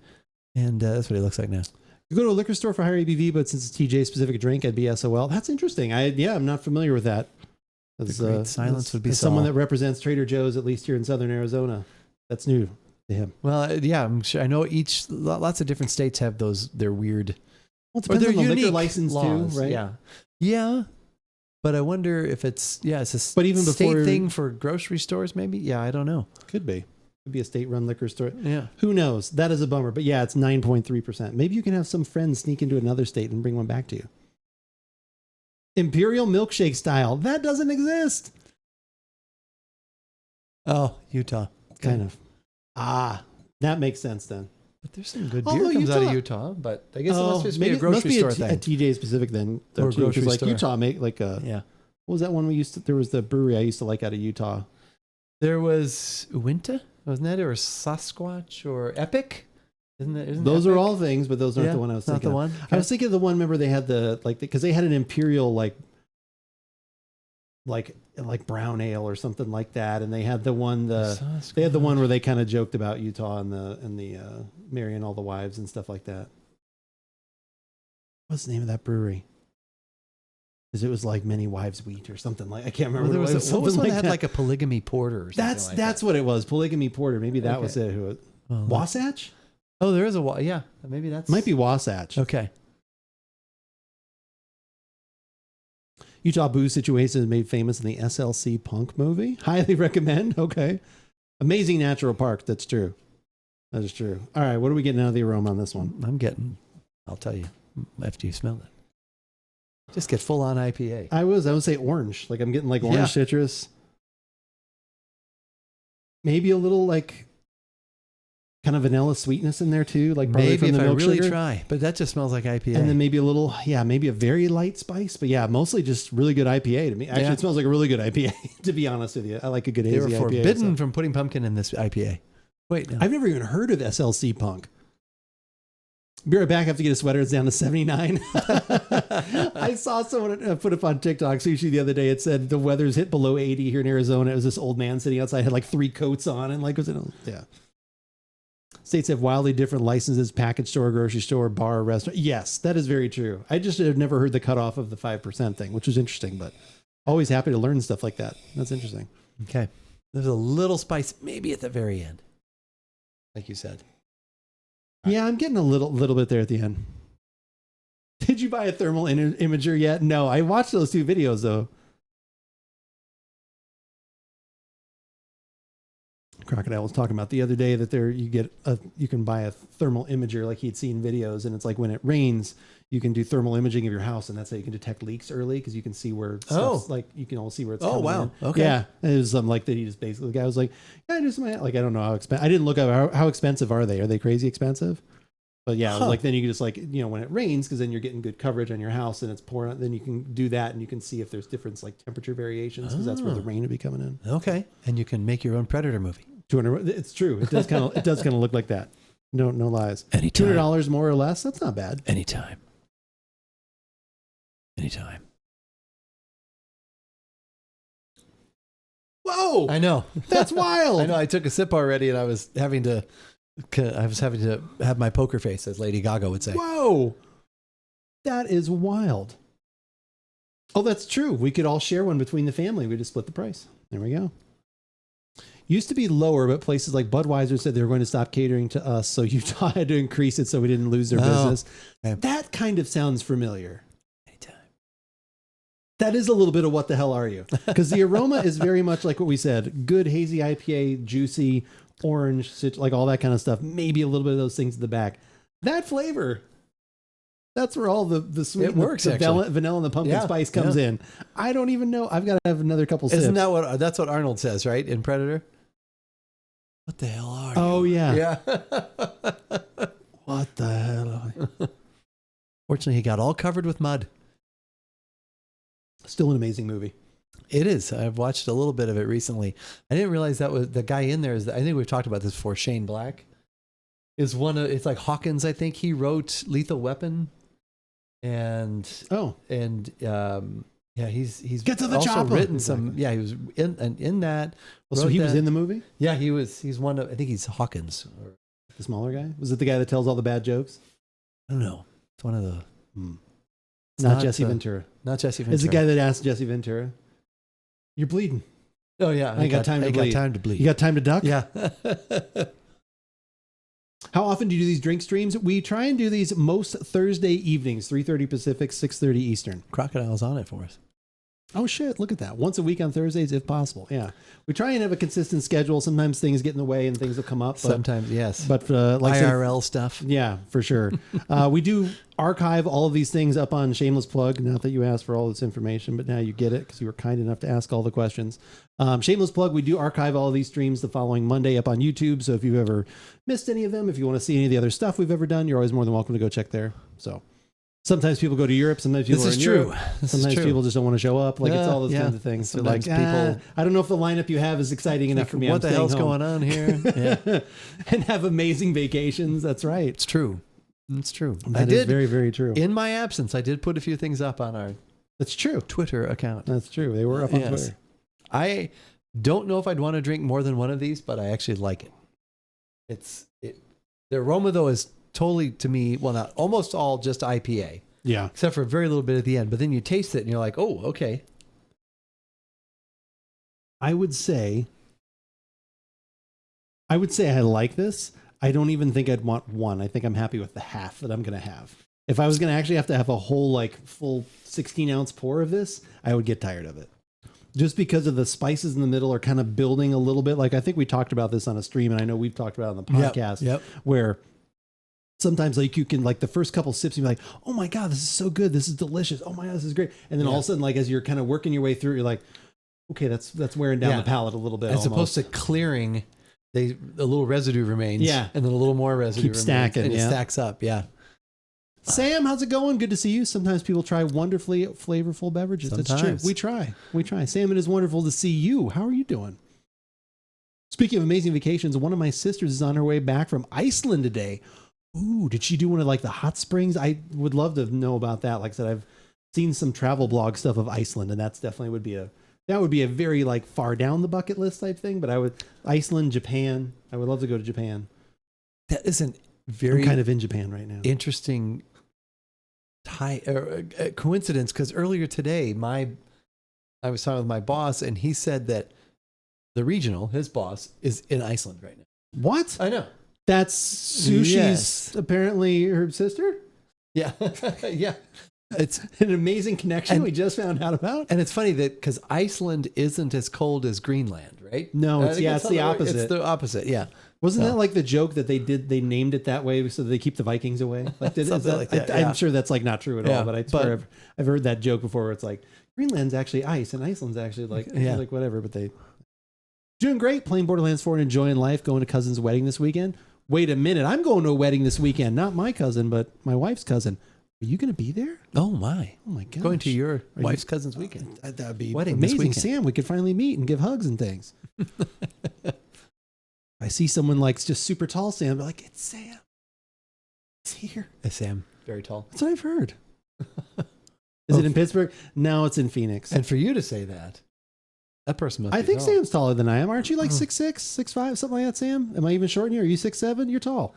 and that's what he looks like now.
You go to a liquor store for higher ABV, but since it's TJ specific drink, I'd be SOL. That's interesting. I'm not familiar with that.
The Great Silence would be
someone that represents Trader Joe's, at least here in Southern Arizona. That's new to him.
Well, yeah, I'm sure. I know lots of different states have their weird.
Well, it depends on the liquor license
laws,
too, right?
Yeah. Yeah. But I wonder if it's a state thing for grocery stores, maybe? Yeah, I don't know.
Could be. Could be a state-run liquor store.
Yeah.
Who knows? That is a bummer. But yeah, it's 9.3%. Maybe you can have some friends sneak into another state and bring one back to you. Imperial milkshake style. That doesn't exist.
Oh, Utah.
Kind of. That makes sense then.
But there's some good beer comes out of Utah, but I guess it must just be a grocery store thing.
A TJ specific then.
Or grocery
like
store.
Utah make like a, what was that one there was the brewery I used to like out of Utah.
There was Uinta, wasn't that? Or Sasquatch or Epic? Isn't
those
Epic?
Are all things, but those aren't the one I was thinking of.
Not the one?
I was thinking of the one, remember they had because they had an Imperial like brown ale or something like that, and they had the one they had the one where they kind of joked about Utah and the marrying all the wives and stuff like that. What's the name of that brewery? Because it was like Many Wives Wheat or something like I can't remember.
What was one that had like a polygamy porter? Or something
that's what it was. Polygamy porter. Maybe that was it. Wasatch?
Oh, there is maybe that's
might be Wasatch.
Okay.
Utah booze situation is made famous in the SLC Punk movie. Highly recommend. Okay. Amazing natural park. That's true. That is true. All right. What are we getting out of the aroma on this one?
I'll tell you after you smell it. Just get full on IPA.
I would say orange. Like I'm getting like orange citrus. Maybe a little like kind of vanilla sweetness in there too. Like probably
maybe
from the
if I
milk
really
sugar.
try, but that just smells like IPA.
And then maybe a little, maybe a very light spice, but mostly just really good IPA to me. Actually, it smells like a really good IPA, to be honest with you. I like a good hazy IPA.
They were forbidden from putting pumpkin in this IPA. Wait, no.
I've never even heard of SLC Punk. Be right back. I have to get a sweater. It's down to 79. I saw someone put up on TikTok, Sushi, the other day. It said the weather's hit below 80 here in Arizona. It was this old man sitting outside, had like 3 coats on, and States have wildly different licenses, package store, grocery store, bar, restaurant. Yes, that is very true. I just have never heard the cutoff of the 5% thing, which was interesting, but always happy to learn stuff like that. That's interesting.
Okay. There's a little spice maybe at the very end, like you said.
Yeah, I'm getting a little bit there at the end. Did you buy a thermal imager yet? No, I watched those 2 videos though. Crocodile was talking about the other day that you can buy a thermal imager like he'd seen videos, and it's like when it rains, you can do thermal imaging of your house, and that's how you can detect leaks early because you can see where stuff's like you can all see where it's coming
wow.
in.
Okay.
Yeah, it was something like that. He just basically the guy was like, yeah, just like I don't know how expensive. I didn't look up how expensive are they? Are they crazy expensive? But yeah, it was like then you can just like when it rains because then you're getting good coverage on your house and it's pouring. Then you can do that and you can see if there's difference like temperature variations because that's where the rain would be coming in.
Okay, and you can make your own Predator movie.
200. It's true. It does kind of look like that. No lies.
Anytime.
$200 more or less. That's not bad.
Anytime.
Whoa!
I know.
That's wild.
I know. I took a sip already, and I was having to have my poker face, as Lady Gaga would say.
Whoa! That is wild. Oh, that's true. We could all share one between the family. We just split the price. There we go. Used to be lower, but places like Budweiser said they were going to stop catering to us, so Utah had to increase it so we didn't lose their business.
Okay.
That kind of sounds familiar. Anytime. That is a little bit of what the hell are you? Because the aroma is very much like what we said. Good hazy IPA, juicy, orange, like all that kind of stuff. Maybe a little bit of those things in the back. That flavor, that's where all the sweet,
it works,
the vanilla and the pumpkin spice comes in. I don't even know. I've got to have another couple sips.
Isn't that that's what Arnold says, right? In Predator? What the hell are you?
Oh, yeah.
Yeah.
What the hell?
Fortunately, he got all covered with mud.
Still an amazing movie.
It is. I've watched a little bit of it recently. I didn't realize that was the guy in there. I think we've talked about this before. Shane Black is one of, it's like Hawkins. I think he wrote Lethal Weapon. And yeah, he's
Get to the
also
chopper.
written some. Yeah, he was in that.
So he was in the movie?
Yeah, he was. He's one of. I think he's Hawkins, or
the smaller guy. Was it the guy that tells all the bad jokes?
I don't know. It's one of the.
Not Jesse Ventura.
Not Jesse Ventura.
It's the guy that asked Jesse Ventura, "You're bleeding."
Oh yeah,
I got time to bleed.
Got time to bleed.
You got time to duck?
Yeah.
How often do you do these drink streams? We try and do these most Thursday evenings, 3:30 Pacific, 6:30 Eastern.
Crocodile's on it for us.
Oh shit, look at that. Once a week on Thursdays, if possible. Yeah. We try and have a consistent schedule. Sometimes things get in the way and things will come up.
Sometimes, yes.
But like
IRL stuff.
Yeah, for sure. We do archive all of these things up on Shameless Plug. Not that you asked for all this information, but now you get it because you were kind enough to ask all the questions. Shameless Plug, we do archive all of these streams the following Monday up on YouTube. So if you've ever missed any of them, if you want to see any of the other stuff we've ever done, you're always more than welcome to go check there. So sometimes people go to Europe. Sometimes people are in Europe. Sometimes people just don't want to show up. Like it's all those kinds of things. So like people, I don't know if the lineup you have is exciting enough for me.
What the hell's going on here? Yeah.
And have amazing vacations. That's right.
It's true. It's true.
That is very, very true.
In my absence, I did put a few things up on our
That's true.
Twitter account.
That's true. They were up on Twitter.
I don't know if I'd want to drink more than one of these, but I actually like it. The aroma though is totally, to me, well, not almost all just IPA.
Yeah.
Except for a very little bit at the end. But then you taste it and you're like, oh, okay.
I would say I like this. I don't even think I'd want one. I think I'm happy with the half that I'm going to have. If I was going to actually have to have a whole like full 16-ounce pour of this, I would get tired of it. Just because of the spices in the middle are kind of building a little bit. Like I think we talked about this on a stream, and I know we've talked about it on the podcast, where sometimes like you can like the first couple sips, you're like, oh my God, this is so good. This is delicious. Oh my God, this is great. And then all of a sudden, like as you're kind of working your way through, you're like, okay, that's wearing down the palate a little bit.
As opposed to clearing, a little residue remains.
Yeah.
And then a little more residue
Keep stacking.
And it stacks up. Yeah.
Sam, how's it going? Good to see you. Sometimes people try wonderfully flavorful beverages.
Sometimes.
That's true. We try. Sam, it is wonderful to see you. How are you doing? Speaking of amazing vacations, one of my sisters is on her way back from Iceland today. Ooh, did she do one of like the hot springs? I would love to know about that. Like I said, I've seen some travel blog stuff of Iceland, and that's definitely would be a very like far down the bucket list type thing. But Iceland, Japan. I would love to go to Japan.
That is a very
I'm kind of in Japan right now.
Interesting coincidence, because earlier today I was talking with my boss, and he said that the regional, his boss, is in Iceland right now.
What?
I know.
That's Sushi's apparently her sister?
Yeah. Yeah.
It's an amazing connection we just found out about.
And it's funny that because Iceland isn't as cold as Greenland, right?
No, it's the opposite.
It's the opposite, yeah.
Wasn't that like the joke that they named it that way so they keep the Vikings away? Like, I'm sure that's like not true at all, but I swear I've heard that joke before where it's like Greenland's actually ice and Iceland's actually like whatever, but they doing great, playing Borderlands 4 and enjoying life, going to cousin's wedding this weekend. Wait a minute, I'm going to a wedding this weekend, not my cousin, but my wife's cousin. Are you going to be there?
Oh my
gosh.
Going to your wife's cousin's weekend.
That would be
wedding
amazing. Sam, we could finally meet and give hugs and things. I see someone like just super tall Sam, but like, it's Sam. It's here.
It's Sam, very tall.
That's what I've heard. Is it in Pittsburgh? No, it's in Phoenix.
And for you to say that person must be
I think
tall.
Sam's taller than I am. Aren't you like 6'6", 6'5", something like that, Sam? Am I even short than you? Are you 6'7"? You're tall.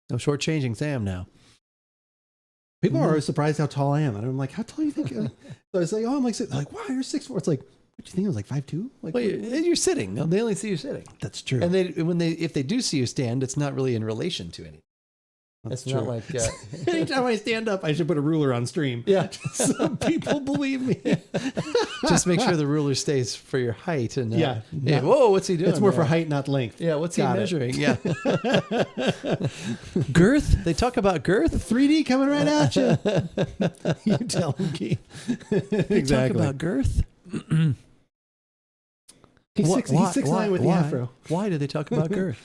No shortchanging Sam now.
People are always surprised how tall I am. And I'm like, how tall do you think? So I was like, oh, I'm like, they're like, wow, you're 6'4". It's like, what do you think? I was like 5'2"? Like,
well, you're sitting. No, they only see you sitting.
That's true.
And if they do see you stand, it's not really in relation to anything.
That's
it's
true.
not like
anytime I stand up, I should put a ruler on stream.
Yeah,
so people believe me.
Just make sure the ruler stays for your height. And
yeah.
Whoa, what's he doing?
It's more for height, not length.
Yeah, what's he measuring? Yeah. Girth. They talk about girth.
3D coming right at you. You tell him, Keith.
They talk about girth.
He's 6'9" with the afro.
Why do they talk about girth?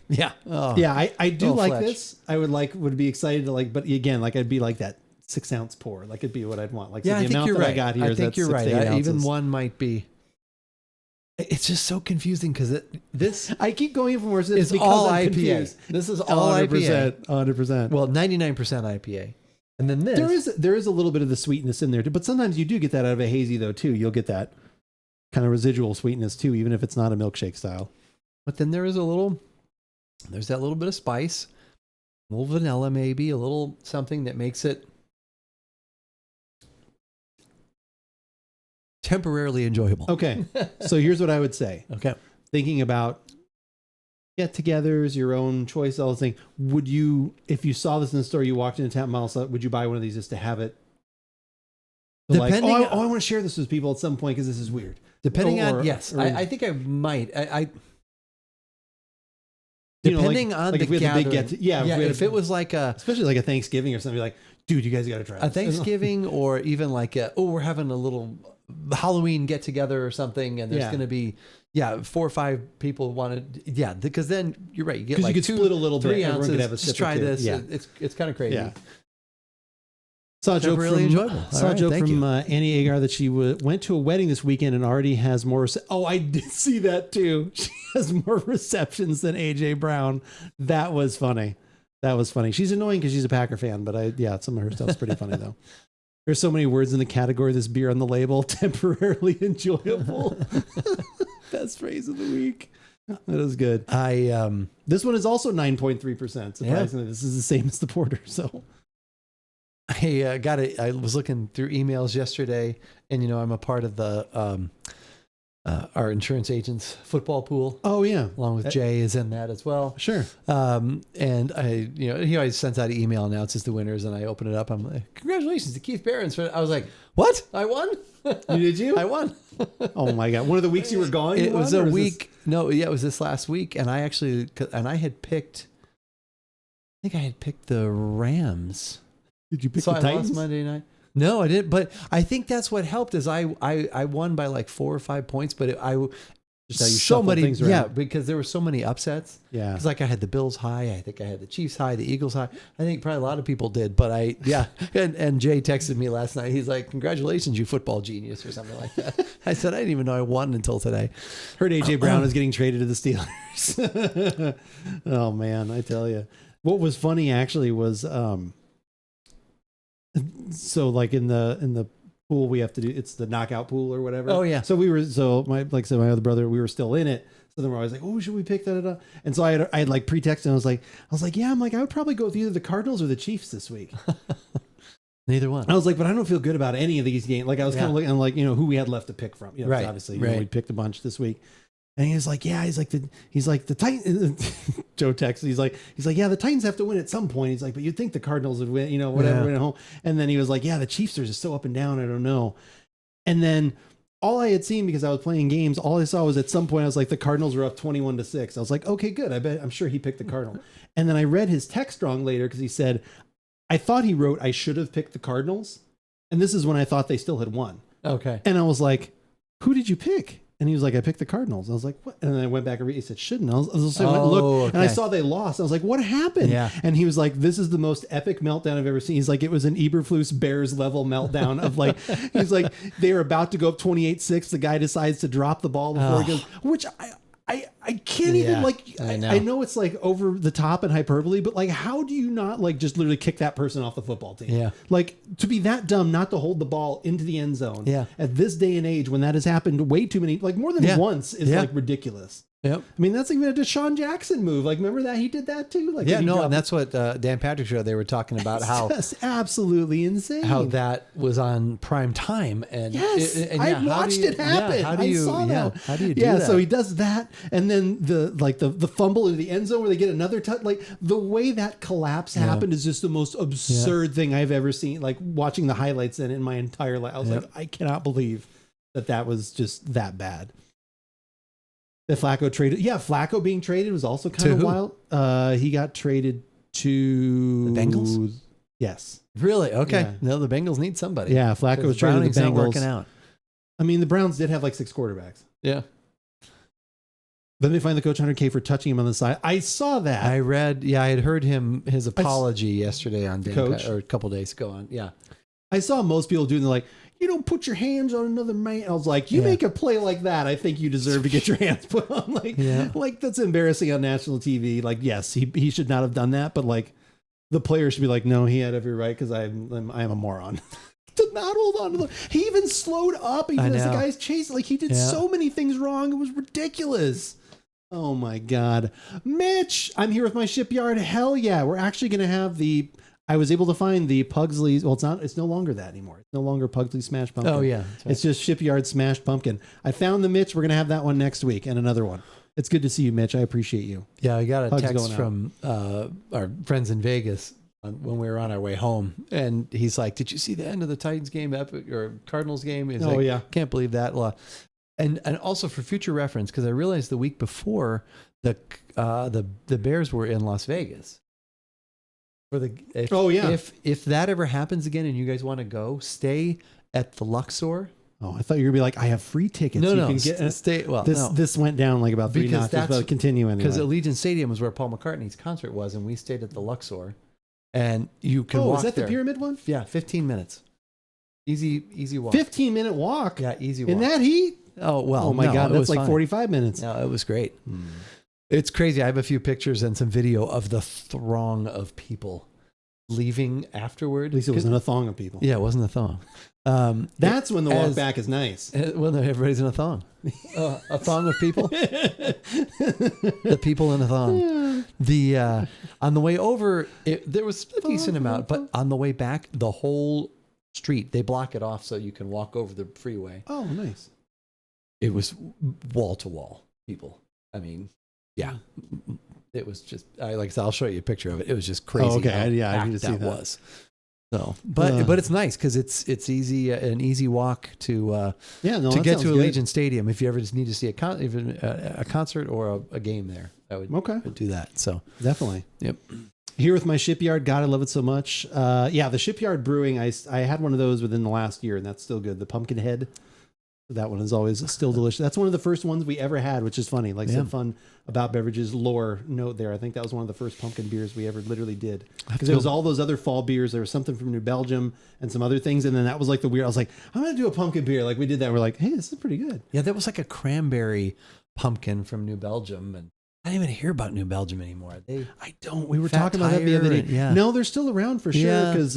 Yeah.
Oh.
Yeah, I do like
Fletch.
this. Would be excited to like, but again, like I'd be like that 6 ounce pour. Like it'd be what I'd want. Like, so
yeah,
the
I think
amount
you're
that
right.
I got here
I
is
think you're right.
ounces.
Even one might be. It's just so confusing because this.
I keep going from where it's because
all
I'm
IPA.
confused.
This is all
100%,
IPA.
100%.
Well, 99% IPA. And then this.
There is a little bit of the sweetness in there, but sometimes you do get that out of a hazy though too. You'll get that kind of residual sweetness too, even if it's not a milkshake style.
But then there's that little bit of spice, a little vanilla maybe, a little something that makes it temporarily enjoyable.
Okay, so here's what I would say.
Okay.
Thinking about get-togethers, your own choice, all those things. Would you, if you saw this in the store, you walked into town, would you buy one of these just to have it?
Depending,
I want to share this with people at some point because this is weird.
Depending on, yes, I think I might. Depending on
like
the
if we had
gathering.
the big
If it was like
especially like a Thanksgiving or something, like, dude, you guys got to try
a Thanksgiving, or even like we're having a little Halloween get together or something, and there's going to be 4 or 5 people wanted, because then you're right, you get like
you could split a little
3
bit.
ounces.
Could have a
just try this.
Yeah.
It's kind of crazy.
Yeah. Saw a joke
really
from
enjoyable.
Annie Agar that she went to a wedding this weekend and already has more. I did see that too. She has more receptions than AJ Brown. That was funny. She's annoying because she's a Packer fan, but some of her stuff's pretty funny though. There's so many words in the category. This beer on the label, temporarily enjoyable. Best phrase of the week. That is good. This one is also 9.3%. Surprisingly, this is the same as the porter. So.
I was looking through emails yesterday, and I'm a part of the our insurance agent's football pool.
Oh yeah,
along with Jay is in that as well.
Sure.
And I, he always sends out an email, announces the winners, and I open it up. I'm like, congratulations to Keith Barron's. I was like, what? I won?
Did you?
I won.
Oh my God! One of the weeks you were gone.
It was a week. No, it was this last week, and I had picked. I think I had picked the Rams.
Did you pick
the
Titans?
I lost Monday night. No, I didn't. But I think that's what helped is I won by like 4 or 5 points. But so many, because there were so many upsets.
Yeah,
because like I had the Bills high. I think I had the Chiefs high, the Eagles high. I think probably a lot of people did. But and Jay texted me last night. He's like, "Congratulations, you football genius," or something like that. I said I didn't even know I won until today.
Heard AJ Brown is getting traded to the Steelers. Oh man, I tell you, what was funny actually was. So like in the pool we have to do, it's the knockout pool or whatever.
Oh yeah.
So my other brother, we were still in it. So then we're always like, oh, should we pick that? And so I had like pretext and I was like, yeah, I'm like, I would probably go with either the Cardinals or the Chiefs this week.
Neither one.
I was like, but I don't feel good about any of these games. Like I was kind of looking, I'm like, who we had left to pick from.
Right.
Obviously, we picked a bunch this week. And he was like, he's like the Titans. Joe texts. He's like, yeah, the Titans have to win at some point. He's like, but you'd think the Cardinals would win, whatever, win at home. And then he was like, yeah, the Chiefs are just so up and down. I don't know. And then all I had seen, because I was playing games, all I saw was at some point I was like, the Cardinals were up 21-6. I was like, okay, good. I'm sure he picked the Cardinal. And then I read his text wrong later because he said, I thought he wrote, I should have picked the Cardinals. And this is when I thought they still had won.
Okay.
And I was like, who did you pick? And he was like, I picked the Cardinals. I was like, what? And then I went back and he said, shouldn't. I was like, look. And I saw they lost. I was like, what happened?
Yeah.
And he was like, this is the most epic meltdown I've ever seen. He's like, it was an Eberflus Bears level meltdown of like, he's like, they were about to go up 28-6. The guy decides to drop the ball before he goes, which I can't even like, I know it's like over the top and hyperbole, but like, how do you not like just literally kick that person off the football team?
Yeah.
Like to be that dumb, not to hold the ball into the end zone.
Yeah.
At this day and age, when that has happened way too many, like more than once is like ridiculous.
Yep.
I mean, that's even a Deshaun Jackson move. Like, remember that he did that too? Like,
and that's what Dan Patrick show. They were talking about how
just absolutely insane.
How that was on prime time, and
yes, I watched it happen. I saw that.
How do you do that?
So he does that, and then the fumble in the end zone where they get another touch. Like the way that collapse happened is just the most absurd thing I've ever seen. Like watching the highlights in my entire life, I was like, I cannot believe that was just that bad. That Flacco traded. Yeah, Flacco being traded was also kind of wild. He got traded to
the Bengals.
Yes.
Really? Okay.
Yeah.
No, the Bengals need somebody.
Yeah, Flacco was traded to the Bengals.
Not working out.
I mean, the Browns did have like 6 quarterbacks.
Yeah.
Then they fined the coach $100K for touching him on the side. I saw that.
I read. Yeah, I had heard his apology yesterday on
coach
or a couple days ago on. Yeah.
I saw most people doing like, you don't put your hands on another man. I was like, you make a play like that, I think you deserve to get your hands put on. Like that's embarrassing on national TV. Like, yes, he should not have done that, but like the player should be like, no, he had every right because I am a moron. Did not hold on to the. He even slowed up even as the guy's chasing. Like he did so many things wrong. It was ridiculous. Oh my God, Mitch! I'm here with my shipyard. Hell yeah, we're actually going to have the. I was able to find the Pugsley's. Well, it's no longer that anymore. It's no longer Pugsley Smashed Pumpkin.
Oh, yeah. Right.
It's just Shipyard Smashed Pumpkin. I found the Mitch. We're going to have that one next week and another one. It's good to see you, Mitch. I appreciate you.
Yeah, I got a text from our friends in Vegas when we were on our way home. And he's like, did you see the end of the Titans game or Cardinals game? He's like, can't believe that. And also for future reference, because I realized the week before the Bears were in Las Vegas. If that ever happens again and you guys want to go, stay at the Luxor.
Oh, I thought you were gonna be like, I have free tickets.
No,
can
get, stay. Well,
this went down like about 3 notches, but continue anyway.
Because Allegiant Stadium is where Paul McCartney's concert was, and we stayed at the Luxor, and you can walk.
Oh, is that
there.
The pyramid one?
Yeah, 15 minutes. Easy walk.
15-minute walk.
Yeah, easy walk.
In that heat?
Oh well.
Oh my God, that's like 45 minutes.
No, it was great. It's crazy. I have a few pictures and some video of the throng of people leaving afterward.
At least it wasn't a thong of people.
Yeah, it wasn't a thong.
That's when the walk back is nice.
Well, everybody's in a thong. A thong of people. The people in a thong. The on the way over, there was a decent amount, but on the way back, the whole street, they block it off so you can walk over the freeway.
Oh, nice.
It was wall to wall people. I mean, yeah. It was just, like I said, I'll show you a picture of it. It was just crazy.
Oh, okay. I need to see that.
Was. So, but it's nice because it's easy, an easy walk to get to Allegiant Stadium. If you ever just need to see a concert or a game there, I would do that. So
definitely.
Yep. Here
with my Shipyard. God, I love it so much. The Shipyard Brewing. I had one of those within the last year, and that's still good. The Pumpkin Head. That one is always still delicious. That's one of the first ones we ever had, which is funny. Like some fun About Beverages lore note there. I think that was one of the first pumpkin beers we ever literally did. Because there was all those other fall beers. There was something from New Belgium and some other things. And then that was like the weird. I was like, I'm going to do a pumpkin beer. Like we did that. We're like, hey, this is pretty good.
Yeah, that was like a cranberry pumpkin from New Belgium. And I don't even hear about New Belgium anymore.
I don't. We were talking about that the other day. No, they're still around for sure. Because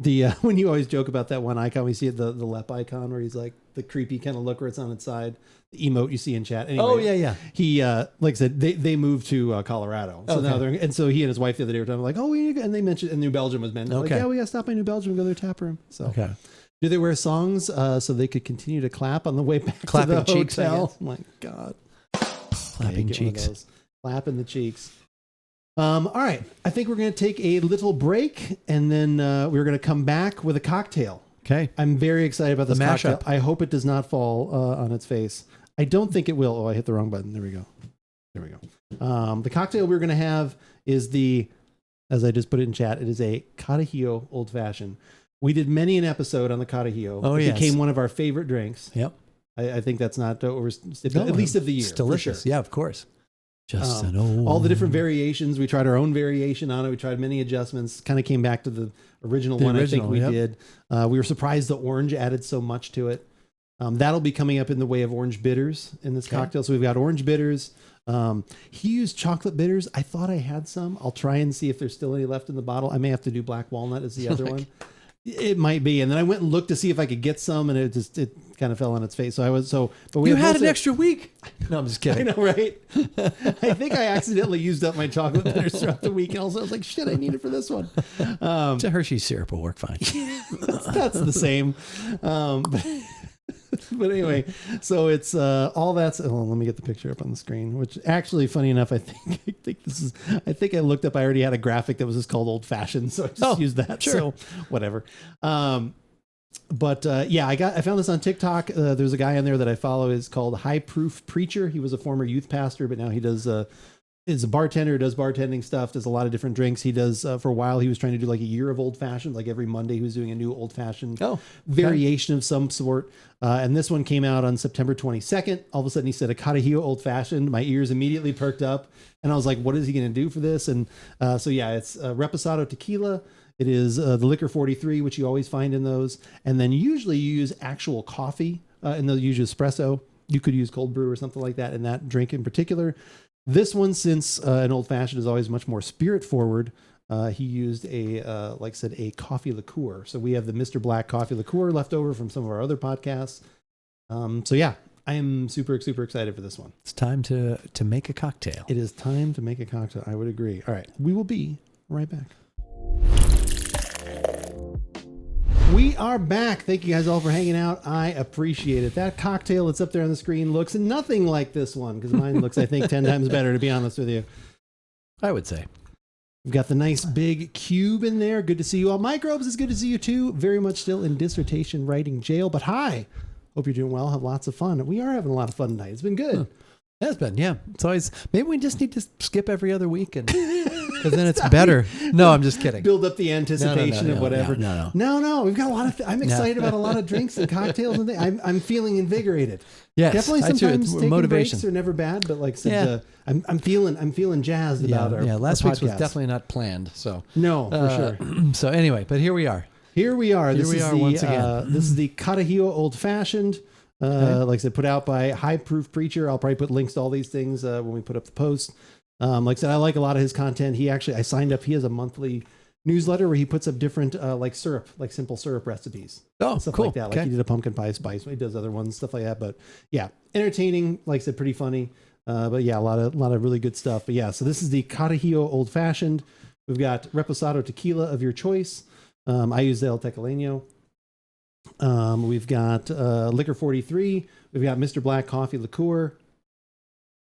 The when you always joke about that one icon, we see it, the Lep icon where he's like the creepy kind of look where it's on its side. The emote you see in chat. Anyway,
Oh yeah.
He like I said, they moved to Colorado. So now and so he and his wife the other day were talking like, and they mentioned and New Belgium was mentioned.
Okay.
Like, yeah, we gotta stop by New Belgium and go to their tap room. So
Okay.
do they wear songs so they could continue to clap on the way back
Clapping
to the
cheeks, I
hotel?
guess.
My God.
Clapping cheeks.
Clapping the cheeks. All right. I think we're going to take a little break and then we're going to come back with a cocktail.
Okay.
I'm very excited about this
The
cocktail.
mashup.
I hope it does not fall on its face. I don't think it will. Oh, I hit the wrong button. There we go. The cocktail we're going to have is as I just put it in chat, it is a Carajillo Old Fashioned. We did many an episode on the Carajillo.
Oh,
it
yes.
became one of our favorite drinks.
Yep.
I think that's not at least of the year.
It's delicious.
For sure.
Yeah, of course. Just an old...
all the different variations. We tried our own variation on it. We tried many adjustments. Kind of came back to the original one. I think we did. We were surprised the orange added so much to it. That'll be coming up in the way of orange bitters in this cocktail. So we've got orange bitters. He used chocolate bitters. I thought I had some. I'll try and see if there's still any left in the bottle. I may have to do black walnut as the other one. It might be. And then I went and looked to see if I could get some, and it kind of fell on its face. But we
had an extra week. No, I'm just kidding.
I know, right? I think I accidentally used up my chocolate bitters throughout the week, and also I was like, shit, I need it for this one.
The Hershey's syrup will work fine.
that's the same. But anyway, so it's all that's. Oh, let me get the picture up on the screen. Which actually, funny enough, I think I looked up. I already had a graphic that was just called Old Fashioned, so I just used that.
Sure.
So whatever. But I found this on TikTok. There's a guy on there that I follow. Is called High Proof Preacher. He was a former youth pastor, but now he does. Is a bartender, does bartending stuff, does a lot of different drinks. He does, for a while, he was trying to do like a year of old fashioned, like every Monday he was doing a new old fashioned variation of some sort. And this one came out on September 22nd. All of a sudden he said a Carajillo old fashioned. My ears immediately perked up and I was like, what is he going to do for this? And it's Reposado tequila. It is the Liquor 43, which you always find in those. And then usually you use actual coffee in the usual espresso. You could use cold brew or something like that in that drink in particular. This one, since an old fashioned is always much more spirit forward, he used a coffee liqueur. So we have the Mr. Black coffee liqueur left over from some of our other podcasts. I am super, super excited for this one.
It's time to make a cocktail.
It is time to make a cocktail. I would agree. All right. We will be right back. We are back. Thank you guys all for hanging out. I appreciate it. That cocktail that's up there on the screen looks nothing like this one because mine looks, I think, 10 times better, to be honest with you.
I would say.
We've got the nice big cube in there. Good to see you all. Microbes, it's good to see you too. Very much still in dissertation writing jail, but hi. Hope you're doing well. Have lots of fun. We are having a lot of fun tonight. It's been good.
It has been, yeah. It's always, maybe we just need to skip every other week and because then it's better. No, I'm just kidding.
Build up the anticipation of whatever.
No.
We've got a lot of. I'm excited about a lot of drinks and cocktails and things. I'm feeling invigorated.
Yes,
definitely. Sometimes taking
motivation
breaks are never bad, but like I said, I'm feeling jazzed about our.
Yeah, last
our
week's was
podcast.
definitely not planned. So
no, for sure.
So anyway, but here we are.
This is
once again.
This is the Carajillo Old Fashioned. Like I said, put out by High Proof Preacher. I'll probably put links to all these things when we put up the post. Like I said, I like a lot of his content. I signed up. He has a monthly newsletter where he puts up different syrup, like simple syrup recipes.
Oh,
stuff
cool.
like that. Like he did a pumpkin pie spice. He does other ones, stuff like that. But yeah, entertaining. Like I said, pretty funny. But yeah, a lot of really good stuff. But yeah, so this is the Carajillo Old Fashioned. We've got Reposado tequila of your choice. I use the El Tecaleño. We've got Liquor 43. We've got Mr. Black coffee liqueur.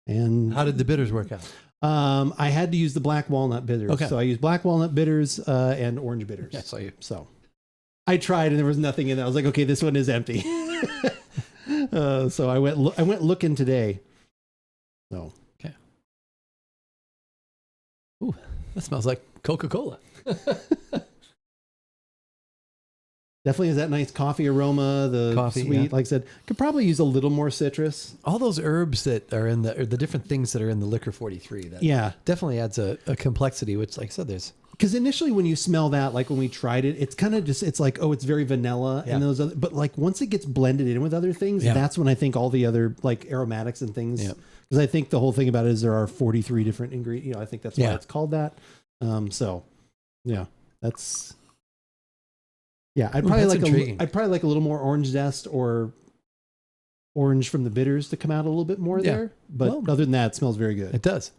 And
how did the bitters work out?
I had to use the black walnut bitters.
Okay.
So I used black walnut bitters and orange bitters.
Yeah,
so I tried and there was nothing in it. I was like, okay, this one is empty. So I went looking today. So
okay. Ooh, that smells like Coca-Cola.
Definitely has that nice coffee aroma, the sweet, like I said, could probably use a little more citrus.
All those herbs that are in the different things that are in the Liquor 43. That definitely adds a complexity, which like I said, there's.
Because initially when you smell that, like when we tried it, it's kind of just, it's like, oh, it's very vanilla and those other, but like once it gets blended in with other things, that's when I think all the other like aromatics and things, because I think the whole thing about it is there are 43 different ingredients. I think that's why it's called that. So yeah, that's. Yeah, I'd probably like a little more orange zest or orange from the bitters to come out a little bit more there. But other than that, it smells very good.
It does.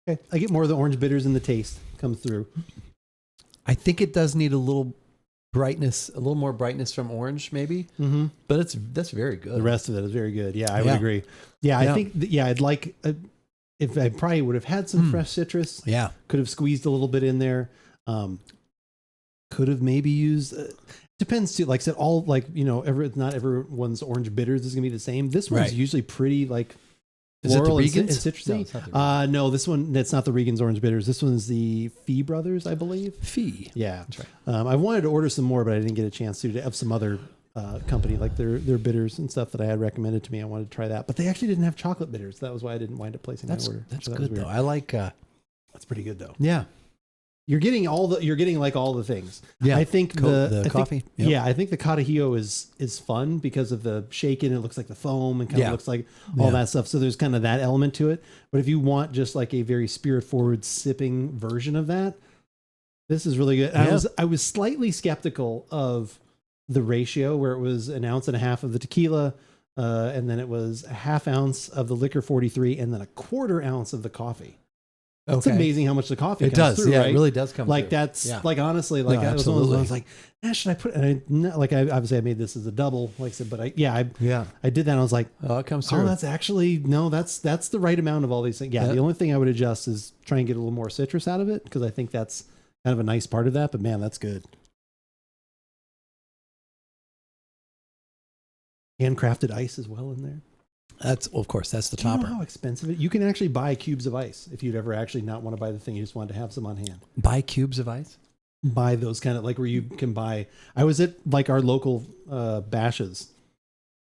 Okay, I get more of the orange bitters in the taste comes through.
I think it does need a little brightness, a little more brightness from orange, maybe.
Mm-hmm.
But that's very good.
The rest of it is very good. Yeah, I would agree. Yeah, I think. I'd like if I probably would have had some fresh citrus.
Yeah,
could have squeezed a little bit in there. Could have maybe used. Depends too. Like I said, all not everyone's orange bitters is gonna be the same. This one's usually pretty like.
Is it the
floral and
Regans?
citrusy. No, this one, that's not the Regan's Orange Bitters. This one's the Fee Brothers, I believe.
Fee.
Yeah.
That's right.
I wanted to order some more, but I didn't get a chance to have some other company, like their bitters and stuff that I had recommended to me. I wanted to try that. But they actually didn't have chocolate bitters. That was why I didn't wind up placing my order.
That's good, though. I like...
that's pretty good, though.
Yeah.
You're getting all the things.
Yeah.
I think
the coffee.
Yeah, I think the Carajillo is fun because of the shaking. It looks like the foam and kind of looks like all that stuff. So there's kind of that element to it. But if you want just like a very spirit forward sipping version of that, this is really good. Yeah. I was slightly skeptical of the ratio where it was 1.5 ounces of the tequila, and then it was a 1/2 ounce of the liquor 43, and then a 1/4 ounce of the coffee. It's amazing how much the coffee comes through, right?
It really does come
like
through.
That's like, honestly, like I was like, should I put, and obviously I made this as a double, like I said, but I did that. And I was like,
it comes through.
That's actually, that's the right amount of all these things. Yeah. The only thing I would adjust is try and get a little more citrus out of it, because I think that's kind of a nice part of that, but man, that's good. Handcrafted ice as well in there.
That's the topper.
You know how expensive it? You can actually buy cubes of ice if you'd ever actually not want to buy the thing. You just wanted to have some on hand.
Buy cubes of ice?
Buy those kind of, like, where you can buy. I was at like our local Bashes,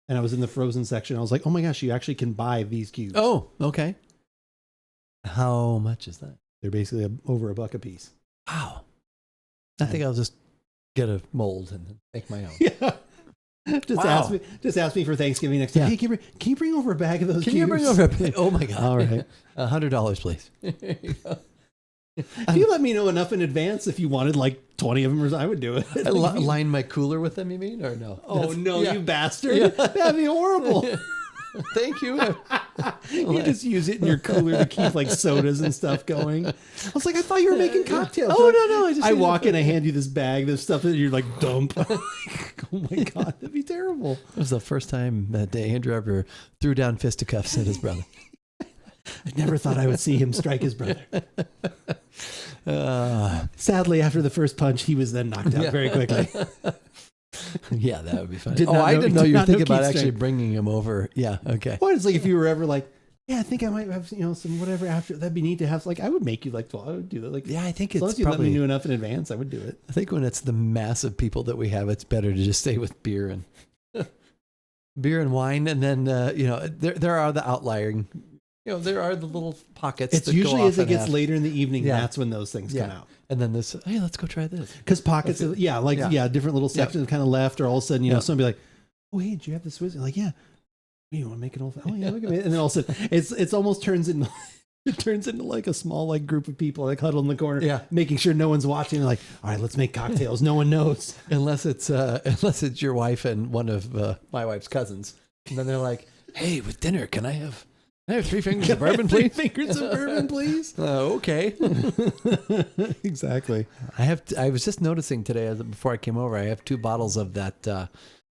and I was in the frozen section. I was like, oh my gosh, you actually can buy these cubes.
Oh, okay. How much is that?
They're basically over $1 a piece.
Wow. I think I'll just get a mold and make my own.
Yeah. Just ask me for Thanksgiving next time. Hey, can you bring over a bag of those cubes?
Can you bring over a bag? Oh my God.
All right.
$100, please.
If you let me know enough in advance, if you wanted like 20 of them, I would do it.
Line my cooler with them, you mean? Or no?
Oh, no, you bastard. Yeah. That'd be horrible.
Thank you.
You just use it in your cooler to keep like sodas and stuff going. I was like, I thought you were making cocktails.
Oh, no.
I walk in, I hand you this bag, this stuff that you're like, dump. Oh my God, that'd be terrible.
It was the first time that Andrew ever threw down fisticuffs at his brother.
I never thought I would see him strike his brother. Sadly, after the first punch, he was then knocked out very quickly.
Yeah, that would be fun.
I
didn't know you were thinking about actually bringing him over. Yeah, okay.
Well, it's like if you were ever like, I think I might have some whatever after. That'd be neat to have. Like, I would make you like 12. I would do that. Like,
I think
as long as you let me know enough in advance, I would do it.
I think when it's the massive people that we have, it's better to just stay with beer and wine, and then there are the outliering. There are the little pockets.
It's usually as it gets later in the evening, that's when those things come out.
And then this, hey, let's go try this.
Because pockets of, different little sections kind of left, or all of a sudden, somebody like, oh, hey, did you have this whiskey? Like, yeah. You want to make an old? Oh yeah, look at me. And then all of a sudden, it's almost turns into like a small like group of people like huddled in the corner, making sure no one's watching. They're like, all right, let's make cocktails. No one knows
unless it's your wife and one of my wife's cousins. And then they're like, hey, with dinner, can I have 3 fingers of bourbon, please?
3 fingers of bourbon, please.
Okay.
Exactly.
I was just noticing today before I came over, I have 2 bottles of that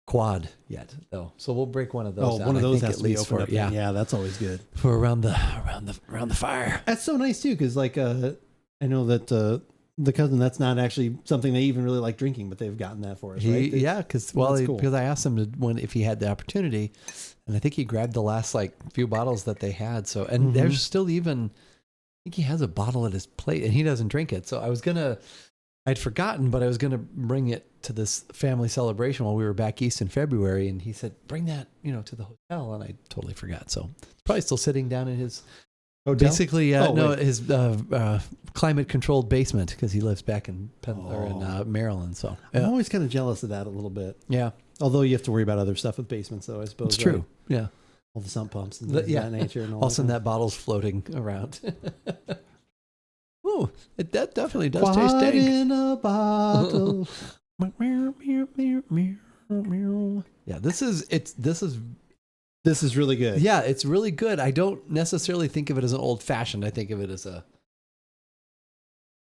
quad yet, though. So we'll break one of those.
One of those has to be opened up. Yeah, that's always good
for around the fire.
That's so nice too, because like I know that the cousin, that's not actually something they even really like drinking, but they've gotten that for us, right?
Because I asked him if he had the opportunity. And I think he grabbed the last few bottles that they had. So, and there's still even, I think he has a bottle at his plate and he doesn't drink it. So I was going to I'd forgotten, but I was going to bring it to this family celebration while we were back east in February. And he said, bring that, to the hotel. And I totally forgot. So it's probably still sitting down in his, basically, his climate controlled basement because he lives back in Maryland. So
I'm always kind of jealous of that a little bit.
Yeah.
Although you have to worry about other stuff with basements, though, I suppose.
It's true.
Right?
Yeah.
All the sump pumps and things of that nature. And all
of that bottle's floating around. Oh, that definitely does
Quad
taste dank.
in a bottle.
Yeah, this is
really good.
Yeah, it's really good. I don't necessarily think of it as an old fashioned. I think of it as a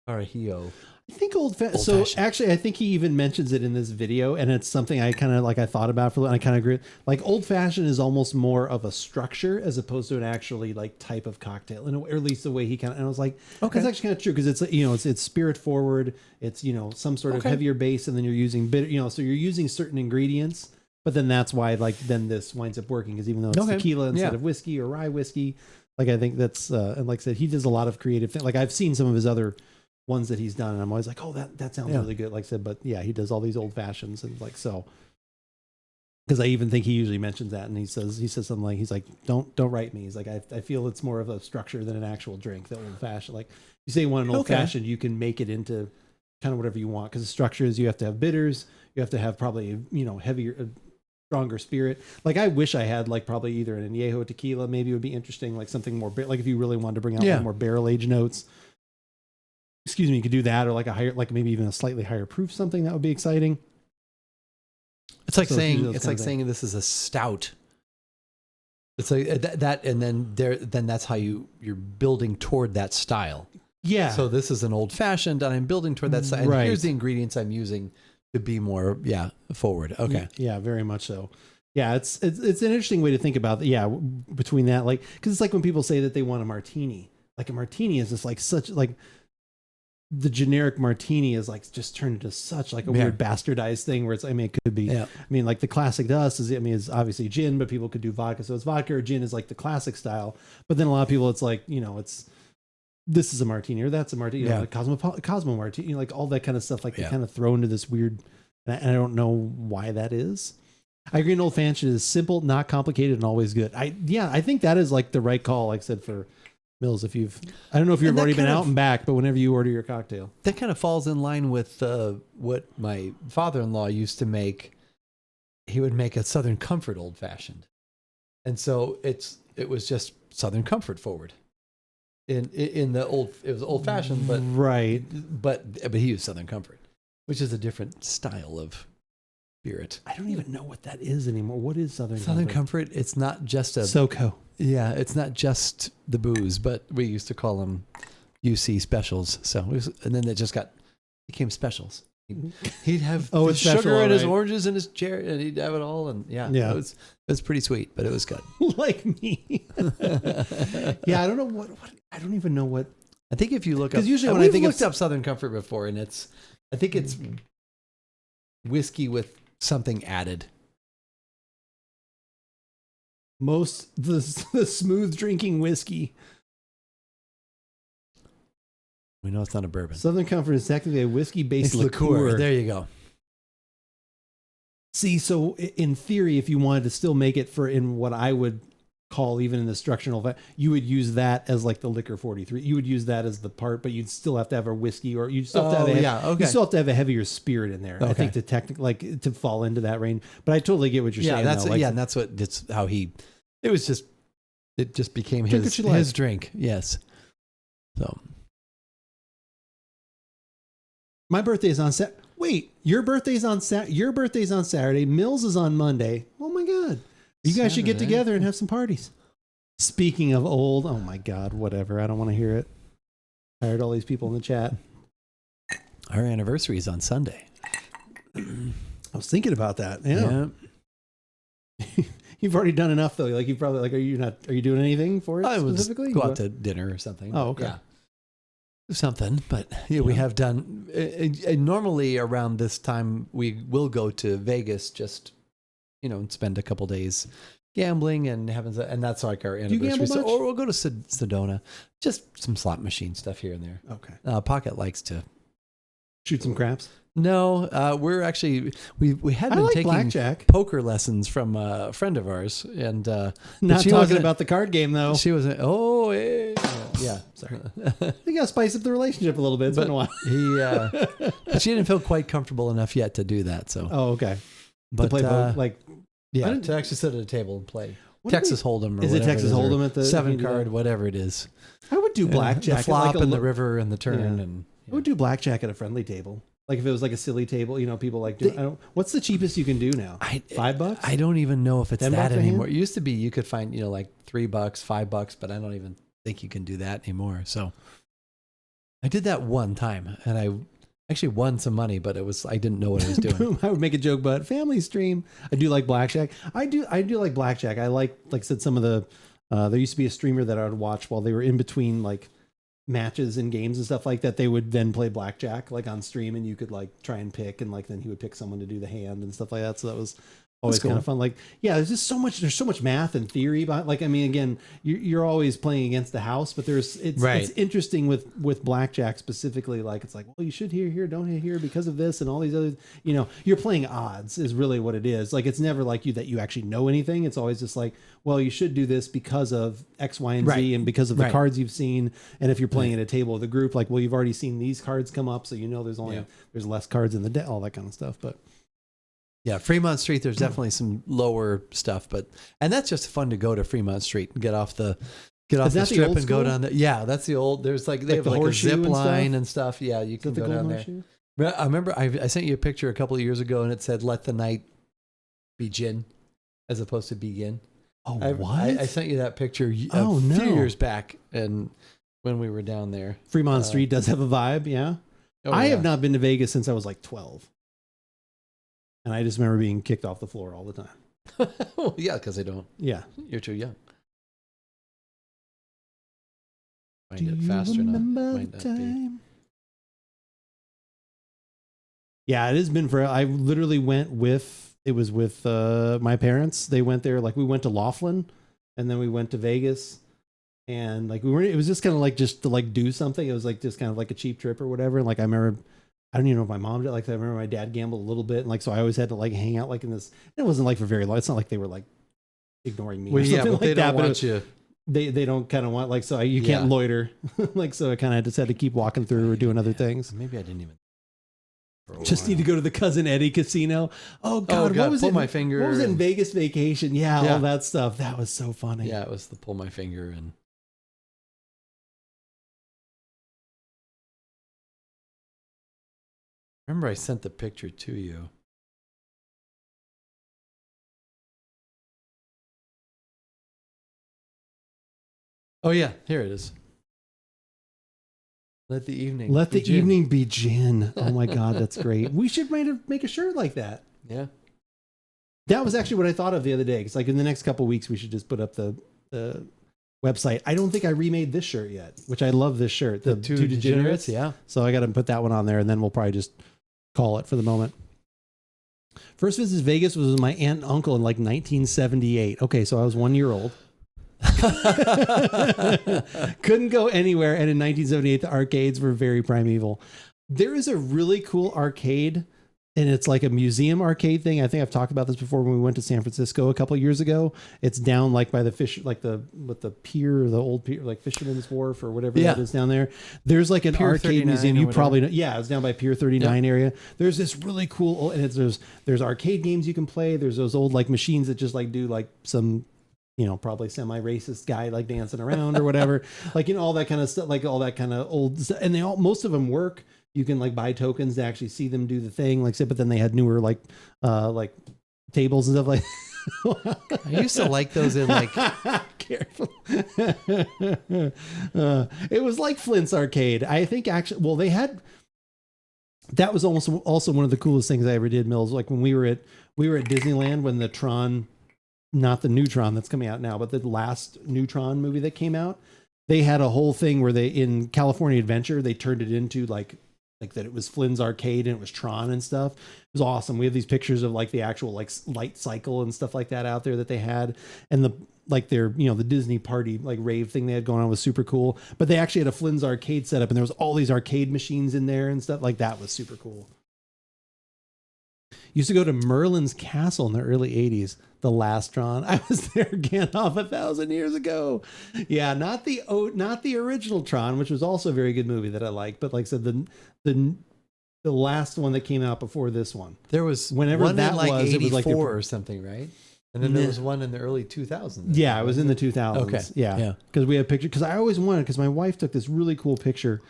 Carajillo.
I think so actually, I think he even mentions it in this video, and it's something I kind of I thought about for a little, and I kind of agree. Like old fashioned is almost more of a structure as opposed to an actually type of cocktail, or at least the way he and I was like, okay, that's actually kind of true because it's spirit forward. It's some sort of heavier base, and then you're using bitter, so you're using certain ingredients, but then that's why then this winds up working because even though it's tequila instead of whiskey or rye whiskey, I think that's and like I said, he does a lot of creative things. Like I've seen some of his other ones that he's done, and I'm always like, oh, that sounds really good. Like I said, but yeah, he does all these old fashions and so. Because I even think he usually mentions that, and he says something like, he's like, don't write me. He's like, I feel it's more of a structure than an actual drink. The old fashioned, like you say, you want an old fashioned, you can make it into kind of whatever you want. Because the structure is you have to have bitters, you have to have probably heavier, stronger spirit. Like I wish I had probably either an añejo tequila. Maybe it would be interesting, like something more like if you really wanted to bring out more barrel aged notes. Excuse me, you could do that, or a higher, maybe even a slightly higher proof something that would be exciting.
It's like saying this is a stout. It's like that, and then that's how you're building toward that style.
Yeah.
So this is an old fashioned, and I'm building toward that style. And here's the ingredients I'm using to be more forward. Okay.
Yeah, very much so. Yeah, it's an interesting way to think about it. Yeah, between that, because it's like when people say that they want a martini. Like a martini is just the generic martini is just turned into such a weird bastardized thing where it could be, the classic to us is obviously gin, but people could do vodka. So it's vodka or gin is the classic style. But then a lot of people, it's this is a martini or that's a martini, Cosmo martini, all that kind of stuff. They kind of throw into this weird, and I don't know why that is. I agree. An old fashioned is simple, not complicated, and always good. I think that is the right call. Like I said, for Mills, I don't know if you've already been out and back, but whenever you order your cocktail,
that kind of falls in line with what my father-in-law used to make. He would make a Southern Comfort old fashioned, and so it was just Southern Comfort forward. It was old fashioned, but he used Southern Comfort, which is a different style of spirit.
I don't even know what that is anymore. What is
Southern Comfort? It's not just a
SoCo.
Yeah, it's not just the booze, but we used to call them UC specials. So and then it just became specials. He'd have
it's
sugar
special,
and his oranges and his cherry, and he'd have it all. And it was pretty sweet, but it was good.
Like me. Yeah, I don't know I don't even know what.
I think if you look up,
because usually when I think
looked up Southern Comfort before, and I think it's whiskey with something added.
The smooth drinking whiskey.
We know it's not a bourbon.
Southern Comfort is technically a whiskey-based liqueur.
There you go.
See, so in theory, if you wanted to still make it in what I would call even in the structural, you would use that as the liquor 43. You would use that as the part, but you'd still have to have a whiskey, or you'd still have to have you still have to have a heavier spirit in there. Okay. I think to technically to fall into that range. But I totally get what you're saying.
And that's how he. It just became his drink. Yes. So.
My birthday's on Saturday. Wait, your birthday's on Saturday. Mills is on Monday. Oh my God. You guys should get together and have some parties. Speaking of old, oh my God, whatever. I don't want to hear it. Tired of all these people in the chat.
Our anniversary is on Sunday.
I was thinking about that. Yeah. You've already done enough though. You've probably are you doing anything for it specifically?
Go out to dinner or something.
Oh, okay.
Yeah. Something, but we have done. Normally around this time we will go to Vegas, just and spend a couple days gambling and and that's our anniversary. Or we'll go to Sedona, just some slot machine stuff here and there.
Okay.
Pocket likes to
Shoot some craps.
No, we're actually we had
I
been
like
taking
blackjack.
poker lessons from a friend of ours, and
Not
she
talking
wasn't-
about the card game though.
She wasn't. Oh, yeah.
Sorry. You gotta spice up the relationship a little bit. It's been a while.
But she didn't feel quite comfortable enough yet to do that. So,
Oh, okay.
but
To play like
yeah,
I didn't-
to actually sit at a table and play
What do
Texas Hold'em. Or
Is it
whatever
Texas
or
Hold'em at the
7
you
card,
do
whatever it is?
I would do blackjack.
the flop
at like
and the river and the turn,
Yeah.
and
I would do blackjack at a friendly table. Like if it was like a silly table, people like do. I don't. What's the cheapest you can do now? $5?
I don't even know if it's
$10
that
a hand?
anymore. It used to be you could find like $3, $5, but I don't even think you can do that anymore. So I did that one time, and I actually won some money, but I didn't know what I was doing.
Boom. I would make a joke, but family stream. I do like blackjack. I do like blackjack. I like I said, some of the. There used to be a streamer that I would watch while they were in between like matches and games and stuff like that. They would then play blackjack like on stream, and you could like try and pick, and like then he would pick someone to do the hand and stuff like that. So that was always
cool.
kind of fun. Like, yeah, there's so much math and theory behind. Like, I mean, again, you're always playing against the house, but it's interesting with blackjack specifically. Like, it's like, well, you should hit here, don't hit here because of this and all these other. You're playing odds is really what it is. Like, it's never like that you actually know anything. It's always just like, well, you should do this because of X, Y, and Z, and because of the cards you've seen. And if you're playing at a table with a group, like, well, you've already seen these cards come up, so there's less cards in the deck, all that kind of stuff. But
yeah, Fremont Street, there's definitely some lower stuff, and that's just fun to go to Fremont Street and get off the strip and go down there. Yeah, that's the old. There's they have like a zip line and stuff. Yeah, you can go down there. I remember I sent you a picture a couple of years ago, and it said "Let the night begin," as opposed to "begin."
Oh,
what? I sent you that picture few years back, and when we were down there.
Fremont Street does have a vibe, yeah. I have not been to Vegas since I was like 12. And I just remember being kicked off the floor all the time.
Well, yeah, because they don't.
Yeah.
You're too young. Find
Do
it
you
fast enough.
remember
Might
the
not be.
time? Yeah, it has been for. I literally went with my parents. They went there. Like, we went to Laughlin, and then we went to Vegas, and like it was just kind of like just to like do something. It was like just kind of like a cheap trip or whatever. And like I remember, I don't even know if my mom did. Like, I remember my dad gambled a little bit, and like so I always had to like hang out like in this. It wasn't like for very long. It's not like they were like ignoring me.
Well,
or
yeah,
something
but
like
they
that,
don't want you.
They don't kind of want like so you can't loiter. Like, so I kind of just had to keep walking through or doing other things.
Maybe I didn't even.
Just need to go to the Cousin Eddie Casino. Oh God, what was
pull
it?
my finger.
What was it in Vegas Vacation? Yeah,
Yeah.
all that stuff. That was so funny.
Yeah, it was the pull my finger and. Remember, I sent the picture to you. Oh yeah, here it is. Let the evening.
Evening begin. Oh my God, that's great. We should make a shirt like that.
Yeah.
That was actually what I thought of the other day. It's like in the next couple of weeks, we should just put up the website. I don't think I remade this shirt yet, which I love this shirt. The two degenerates.
Yeah.
So I got to put that one on there, and then we'll probably just call it for the moment. First visit to Vegas was with my aunt and uncle in like 1978. Okay, so I was 1 year old. Couldn't go anywhere, and in 1978 the arcades were very primeval. There is a really cool arcade, and it's like a museum arcade thing. I think I've talked about this before when we went to San Francisco a couple of years ago. It's down like by the fish, like the pier, the old pier, like Fisherman's Wharf or whatever that is down there. There's like an
Pier
arcade museum. You probably know. Yeah, it's down by Pier 39 area. There's this really cool, and there's arcade games you can play. There's those old like machines that just like do like some, probably semi-racist guy like dancing around or whatever, like, all that kind of stuff, like all that kind of old stuff. And most of them work. You can like buy tokens to actually see them do the thing, like say, but then they had newer like tables and stuff like.
I used to like those in like.
Careful. It was like Flint's Arcade. I think actually, well, they had. That was also one of the coolest things I ever did, Mills. Like when we were at Disneyland when the Tron. Not the Neutron that's coming out now, but the last Neutron movie that came out, they had a whole thing where in California Adventure, they turned it into like like that it was Flynn's arcade and it was Tron and stuff. It was awesome. We have these pictures of like the actual like light cycle and stuff like that out there that they had, and the like their the Disney party like rave thing they had going on was super cool. But they actually had a Flynn's arcade set up, and there was all these arcade machines in there and stuff like that. Was super cool. Used to go to Merlin's Castle in the early 80s, the last Tron. I was there Gandalf 1,000 years ago. Yeah, not the original Tron, which was also a very good movie that I liked, but like I said, the last one that came out before this one.
There was
whenever
one
that
in like
was,
84
it was like
or something, right? And then there was one in the early 2000s.
Yeah, it was in the 2000s.
Okay.
Yeah. Because we had pictures. Because I always wanted, because my wife took this really cool picture.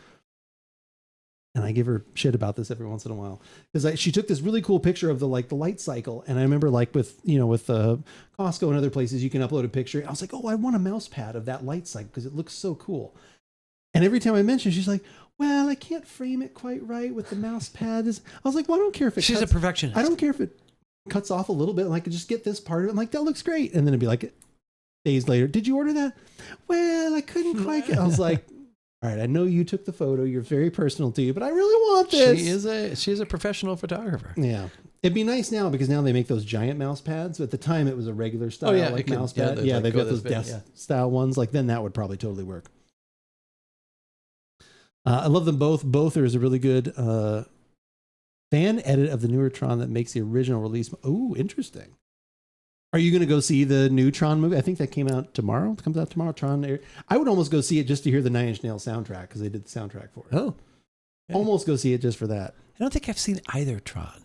And I give her shit about this every once in a while. Because she took this really cool picture of the light cycle. And I remember like with Costco and other places, you can upload a picture. I was like, oh, I want a mouse pad of that light cycle because it looks so cool. And every time I mention, she's like, well, I can't frame it quite right with the mouse pad. I was like, well, I don't care if it
She's
cuts.
a perfectionist.
I don't care if it cuts off a little bit. And I could just get this part of it. I'm like, that looks great. And then it'd be like days later, did you order that? Well, I couldn't quite get. I was like, all right, I know you took the photo. You're very personal to you, but I really want this.
She is a professional photographer.
Yeah. It'd be nice now because now they make those giant mouse pads. At the time, it was a regular style mouse pad. Yeah, they've got those desk style ones. Like then that would probably totally work. I love them both. Both are a really good fan edit of the newer Tron that makes the original release. Oh, interesting. Are you going to go see the new Tron movie? I think that came out tomorrow. It comes out tomorrow. Tron. I would almost go see it just to hear the Nine Inch Nails soundtrack because they did the soundtrack for it.
Oh, okay.
Almost go see it just for that.
I don't think I've seen either Tron.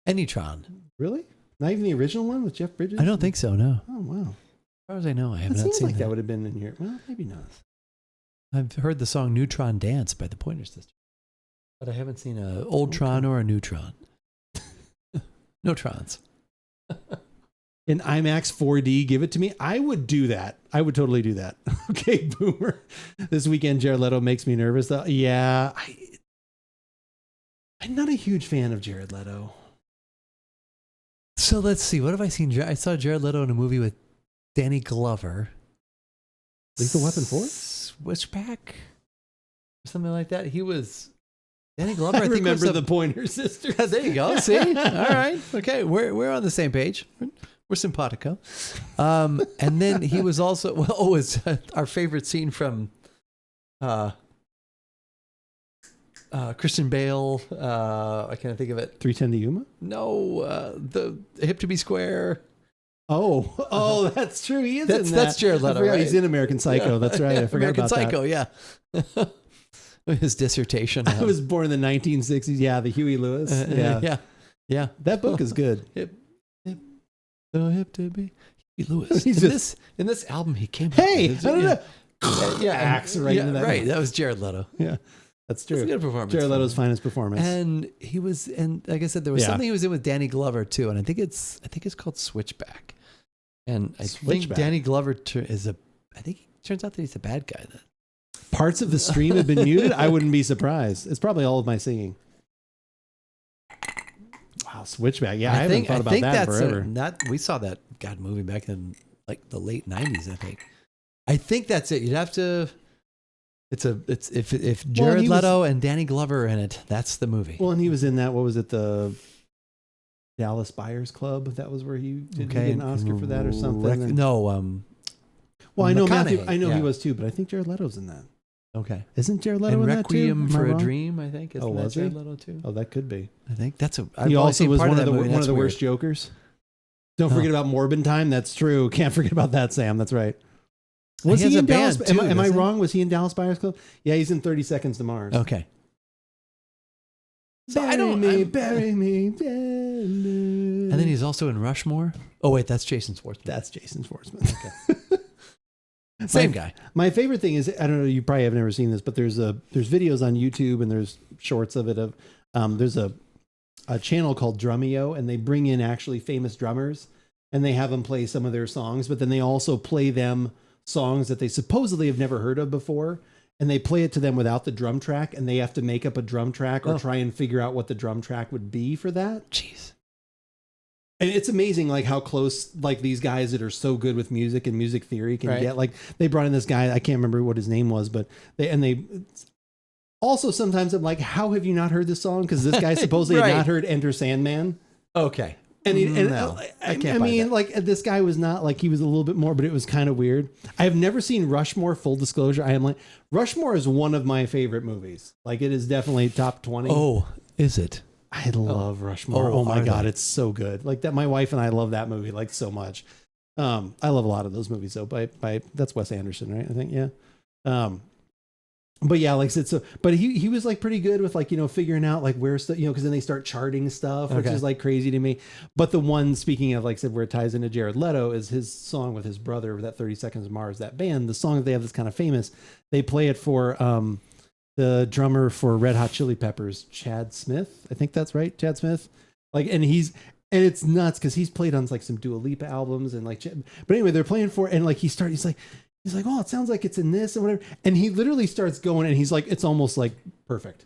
Any Tron.
Really? Not even the original one with Jeff Bridges?
I don't think so, no.
Oh, wow.
As far as I know, I have not
seems
seen
like that would have been in here. Well, maybe not.
I've heard the song Neutron Dance by the Pointer Sisters, but I haven't seen an old Tron or a new Tron. No Trons.
In IMAX 4D, give it to me. I would do that. I would totally do that. Okay, Boomer. This weekend, Jared Leto makes me nervous. Yeah, I'm not a huge fan of Jared Leto.
So let's see. What have I seen? I saw Jared Leto in a movie with Danny Glover.
Lethal Weapon 4?
Switchback? Or something like that. He was... Danny Glover,
I remember the Pointer Sisters.
There you go. See? All right. Okay. We're on the same page. We're simpatico. And then he was also... it's our favorite scene from... Christian Bale, I can't think of it.
310 to Yuma?
No, the Hip to Be Square.
Oh, that's true. He is in that.
That's Jared Leto, right?
He's in American Psycho. Yeah. That's right. I forgot
American
about
Psycho,
that.
Yeah. His dissertation.
I was born in the 1960s. Yeah, the Huey Lewis.
Yeah.
That book is good.
Hip to be Huey Lewis. In this album, he came.
Hey, I don't know.
Axe
right into that.
Right. That was Jared Leto.
Yeah. That's true.
That's a good performance.
Jared Leto's finest performance.
And he was, and like I said, there was something he was in with Danny Glover too, and I think it's called Switchback. And I think Danny Glover turns out that he's a bad guy then.
Parts of the stream have been muted. I wouldn't be surprised. It's probably all of my singing. Wow, Switchback. Yeah, I haven't thought about that forever.
We saw that movie back in like the late 90s, I think. I think that's it. You'd have to. If Jared Leto and Danny Glover are in it, that's the movie.
Well, and he was in that. What was it? The Dallas Buyers Club. That was where he did he get an Oscar for that or something. Well, I know Matthew. I know he was too, but I think Jared Leto's in that.
Okay,
isn't Jared Leto in that too?
Requiem for a Dream, I think. Isn't that Jared Leto too?
Oh, that could be.
I think that's a.
He also was one of the worst Jokers. Don't forget about Morbid Time. That's true. Can't forget about that, Sam. That's right. Was he in Dallas? Am I wrong? Was he in Dallas Buyers Club? Yeah, he's in 30 Seconds to Mars.
Okay. So
bury me. And
then he's also in Rushmore. Oh wait, that's Jason Schwartzman.
That's Jason Schwartzman. Okay.
Same guy.
My favorite thing is, I don't know, you probably have never seen this, but there's videos on YouTube and there's shorts of it. There's a channel called Drumeo, and they bring in actually famous drummers and they have them play some of their songs, but then they also play them songs that they supposedly have never heard of before, and they play it to them without the drum track, and they have to make up a drum track or try and figure out what the drum track would be for that.
Jeez.
And it's amazing, like how close, like these guys that are so good with music and music theory can get. Like they brought in this guy, I can't remember what his name was, but they Also, sometimes I'm like, how have you not heard this song? Because this guy supposedly
Right.
had not heard Enter Sandman.
Okay.
And,
No, I can't buy
mean,
that.
like this guy was not like he was a little bit more, but it was kind of weird. I have never seen Rushmore. Full disclosure, I am like Rushmore is one of my favorite movies. Like it is definitely top 20.
Oh, is it?
I love Rushmore. Oh my
are
god,
they?
it's so good. Like that, my wife and I love that movie like so much. I love a lot of those movies though. By that's Wes Anderson, right? I think yeah. But yeah, like I said, so but he was like pretty good with like, you know, figuring out like where's the, you know, because then they start charting stuff, which
Okay.
is like crazy to me. But the one, speaking of, like I said, where it ties into Jared Leto is his song with his brother, that 30 Seconds of Mars, that band, the song that they have that's kind of famous. They play it for the drummer for Red Hot Chili Peppers, Chad Smith. I think that's right, Chad Smith. Like, and it's nuts because he's played on like some Dua Lipa albums and like, but anyway, they're playing for, and like he's like, oh, it sounds like it's in this and whatever. And he literally starts going and he's like, it's almost like perfect.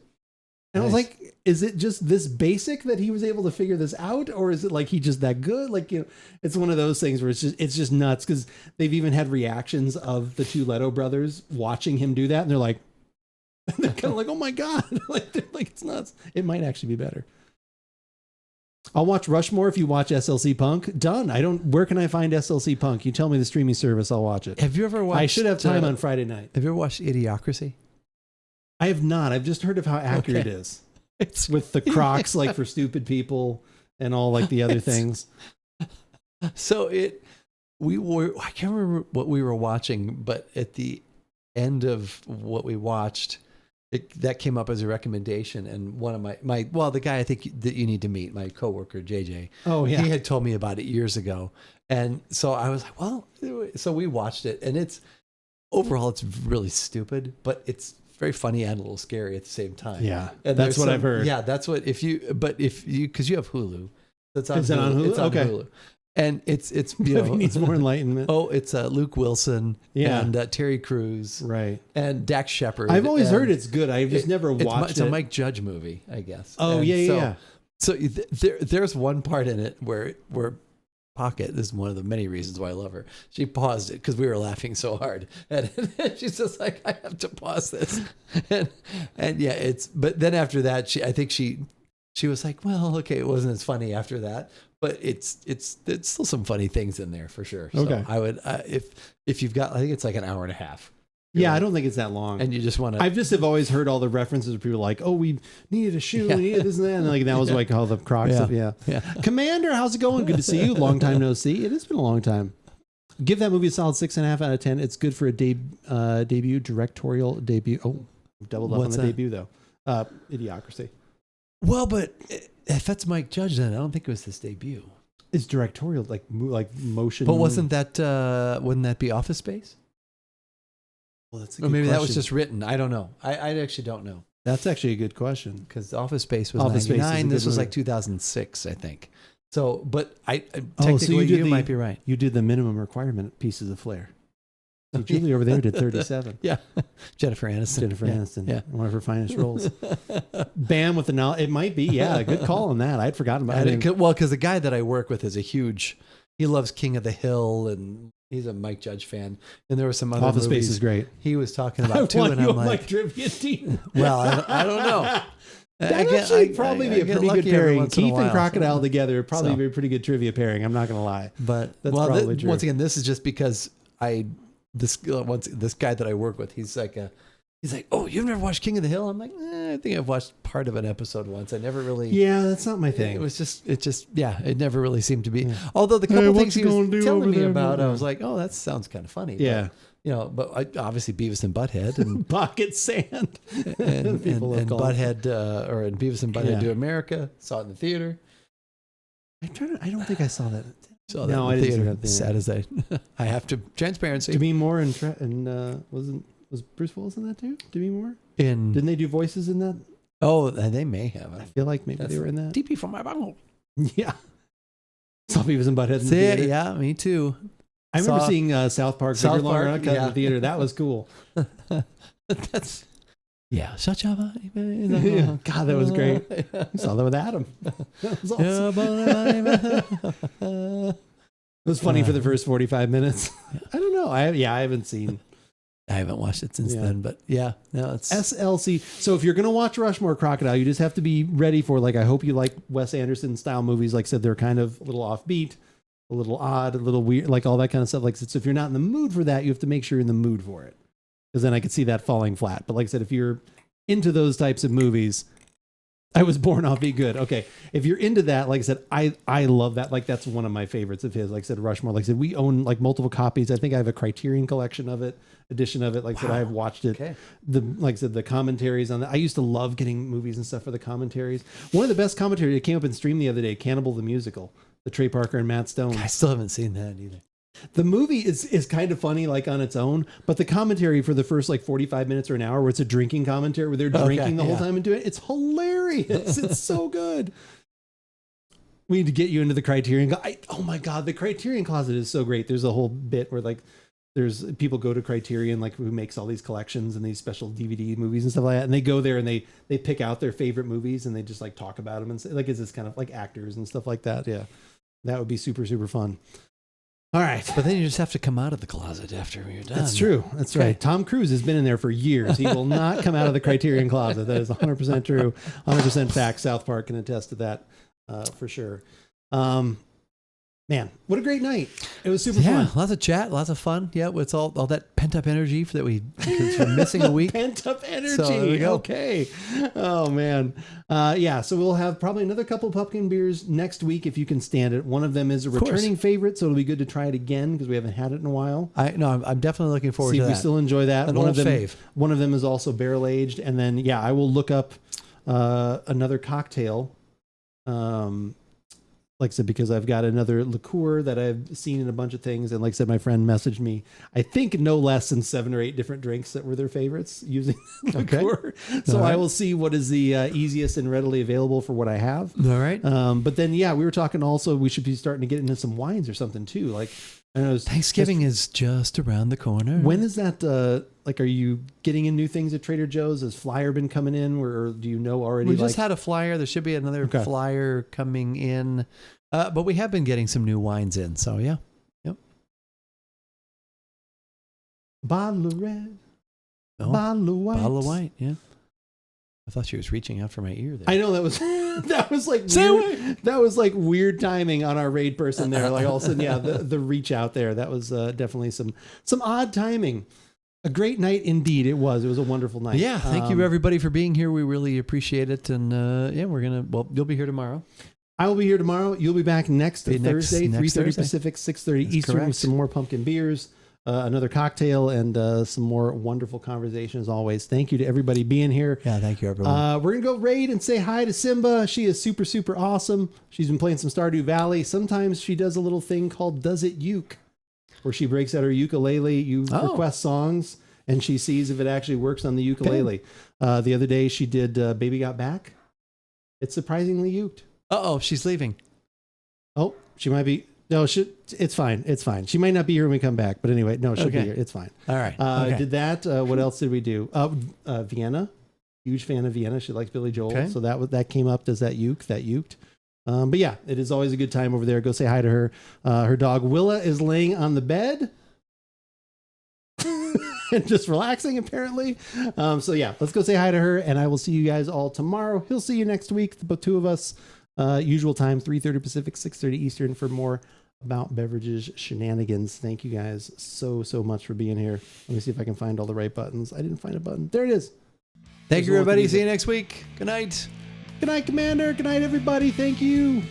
And I was like, is it just this basic that he was able to figure this out? Or is it like he just that good? Like, you know, it's one of those things where it's just nuts because they've even had reactions of the two Leto brothers watching him do that. And they're kind of like, oh my God. They're like, it's nuts. It might actually be better. I'll watch Rushmore if you watch SLC Punk. Done. Where can I find SLC Punk? You tell me the streaming service, I'll watch it.
Have you ever watched?
I should have time on Friday night.
Have you ever watched Idiocracy?
I have not. I've just heard of how accurate it is.
It's
With the Crocs, like for stupid people and all like the other things.
so I can't remember what we were watching, but at the end of what we watched, that came up as a recommendation, and one of the guy I think that you need to meet, my coworker JJ.
Oh yeah.
He had told me about it years ago, and so I was like, well, so we watched it, and it's really stupid, but it's very funny and a little scary at the same time.
Yeah,
and
that's what I've heard.
Yeah, that's what because you have Hulu, that's on
Is it on Hulu?
It's on
Okay.
Hulu. And it's
He needs more enlightenment.
Oh, it's Luke Wilson and Terry Crews,
Right.
and Dax Shepard.
I've always heard it's good. I've just never watched
it's
it.
a Mike Judge movie, I guess.
Oh,
And
yeah.
So there's one part in it where Pocket, this is one of the many reasons why I love her. She paused it because we were laughing so hard, and she's just like, I have to pause this, and yeah, but then after that, I think she was like, well, okay, it wasn't as funny after that. But it's still some funny things in there for sure. So
Okay.
I would if you've got, I think it's like an hour and a half.
Yeah, I don't think it's that long.
And you just want to.
I've just have always heard all the references of people like, oh, we needed a shoe, we needed this and that. And like that was like all the Crocs.
Yeah.
Commander, how's it going? Good to see you. Long time no see. It has been a long time. Give that movie a solid 6.5 out of 10. It's good for a debut, directorial debut. Oh, doubled up on the debut though. Idiocracy.
Well, but if that's Mike Judge, then I don't think it was his debut.
It's directorial, like motion.
But wouldn't that be Office Space?
Well, that's a
Or
good
maybe that was
question.
just written. I don't know. I actually don't know.
That's actually a good question.
Because Office Space was
Office Space is a
99.
good
This was
movie.
like 2006, I think. So, but
Oh, so
you might be right.
You did the minimum requirement pieces of flair. So Julie over there did 37.
Yeah. Jennifer Aniston.
Aniston.
Yeah.
One of her finest roles. Bam with the knowledge. It might be. Yeah. A good call on that. I'd forgotten about it.
Well, because the guy that I work with is he loves King of the Hill, and he's a Mike Judge fan. And there were some other
Office
movies
Space is great.
he was talking about too, and I'm like,
trivia team.
well, I don't know.
That'd actually probably be a pretty good pairing. Keith and Crocodile together would probably be a pretty good trivia pairing. I'm not going to lie.
But
That's probably true.
once again, this is just because this guy that I work with, he's like, oh, you've never watched King of the Hill? I'm like, I think I've watched part of an episode once. I never really.
Yeah, that's not my thing.
It never really seemed to be. Although the couple things he was telling me about, I was like, oh, that sounds kind of funny.
Yeah.
But obviously Beavis and Butthead and
Pocket Sand.
and
People have called
Butthead or Beavis and Butthead Do America. Saw it in the theater.
I don't think I saw that.
Saw that
No,
in
I
the
didn't see
theater.
that.
Sad as I have to transparency.
Demi Moore and was Bruce Willis in that too? Demi Moore?
In
Didn't they do voices in that?
oh, they may have.
I feel like maybe they were in that.
DP from my bottle.
Yeah. Saw Beavis and Butthead in the
See,
theater.
yeah, me too.
I remember
Saw-
seeing South Park,
South
Bigger, Longer,
Park,
Uncut in
yeah.
the theater. That was cool.
That's such a
God, that was great. I saw that with Adam. That was awesome. It was funny for the first 45 minutes. I don't know. I haven't seen
I haven't watched it since then, but yeah, no, it's
SLC. So if you're going to watch Rushmore Crocodile, you just have to be ready for, like, I hope you like Wes Anderson style movies. Like I said, they're kind of a little offbeat, a little odd, a little weird, like all that kind of stuff. Like, so if you're not in the mood for that, you have to make sure you're in the mood for it. Because then I could see that falling flat. But like I said, if you're into those types of movies, I Was Born Offbeat good. Okay. If you're into that, like I said, I love that. Like, that's one of my favorites of his. Like I said, Rushmore. Like I said, we own like multiple copies. I think I have a Criterion collection of it, edition of it. Like I said, I've watched it.
Okay.
Like I said, the commentaries on that. I used to love getting movies and stuff for the commentaries. One of the best commentaries that came up in stream the other day, Cannibal the Musical, the Trey Parker and Matt Stone.
I still haven't seen that either.
The movie is kind of funny, like on its own, but the commentary for the first like 45 minutes or an hour, where it's a drinking commentary where they're drinking the whole time and doing it, it's hilarious. It's so good. We need to get you into the Criterion. Oh my God, the Criterion Closet is so great. There's a whole bit where like there's people go to Criterion, like who makes all these collections and these special DVD movies and stuff like that, and they go there and they pick out their favorite movies and they just like talk about them and say, like, is this kind of like actors and stuff like that? Yeah, that would be super fun. All right.
But then you just have to come out of the closet after you're done.
That's true. That's right. Tom Cruise has been in there for years. He will not come out of the Criterion Closet. That is 100% true. 100% fact. South Park can attest to that for sure. Man, what a great night. It was super fun.
Lots of chat, lots of fun. Yeah, it's all that pent up energy that we're missing a week.
Pent up energy.
So there we go.
Okay. Oh, man. So we'll have probably another couple of pumpkin beers next week if you can stand it. One of them is a returning favorite, so it'll be good to try it again because we haven't had it in a while.
I'm definitely looking forward to that.
See if we still enjoy that.
One of them, fave.
One of them is also barrel aged. And then, I will look up another cocktail. Like I said, because I've got another liqueur that I've seen in a bunch of things. And like I said, my friend messaged me, I think no less than 7 or 8 different drinks that were their favorites using liqueur. So I will see what is the easiest and readily available for what I have.
All right.
But then, we were talking also, we should be starting to get into some wines or something too. Like, I know
Thanksgiving is just around the corner.
When is that? Like, are you getting in new things at Trader Joe's? Has flyer been coming in, or do you know already?
We just had a flyer. There should be another flyer coming in, but we have been getting some new wines in. So yeah, yep.
Bottle of red, bottle of white,
bottle of white. Yeah. I thought she was reaching out for my ear there.
I know that was like weird, that was like weird timing on our raid person there. Like all of a sudden, the reach out there. That was definitely some odd timing. A great night indeed. It was a wonderful night.
Yeah. Thank you everybody for being here. We really appreciate it. And you'll be here tomorrow.
I will be here tomorrow. You'll be back next Thursday, 3:30 Pacific, 6:30 Eastern, correct, with some more pumpkin beers, another cocktail, and some more wonderful conversation as always. Thank you to everybody being here.
Yeah, thank you everyone.
We're going to go raid and say hi to Simba. She is super awesome. She's been playing some Stardew Valley. Sometimes she does a little thing called Does It Uke, where she breaks out her ukulele. You request songs, and she sees if it actually works on the ukulele. Okay. The other day, she did Baby Got Back. It's surprisingly uked.
She's leaving.
Oh, she might be. No, it's fine. It's fine. She might not be here when we come back. But anyway, no, she'll be here. It's fine.
All right.
Did that. What else did we do? Vienna. Huge fan of Vienna. She likes Billy Joel. Okay. So that came up. Does that uked? But yeah, it is always a good time over there. Go say hi to her. Her dog Willa is laying on the bed and just relaxing apparently. So yeah, let's go say hi to her, and I will see you guys all tomorrow. He'll see you next week, the two of us. Usual time, 3:30 Pacific, 6:30 Eastern, for more About Beverages shenanigans. Thank you guys so much for being here. Let me see if I can find all the right buttons. I didn't find a button. There it is.
Thank you, everybody. See you next week. Good night.
Good night, Commander. Good night, everybody. Thank you.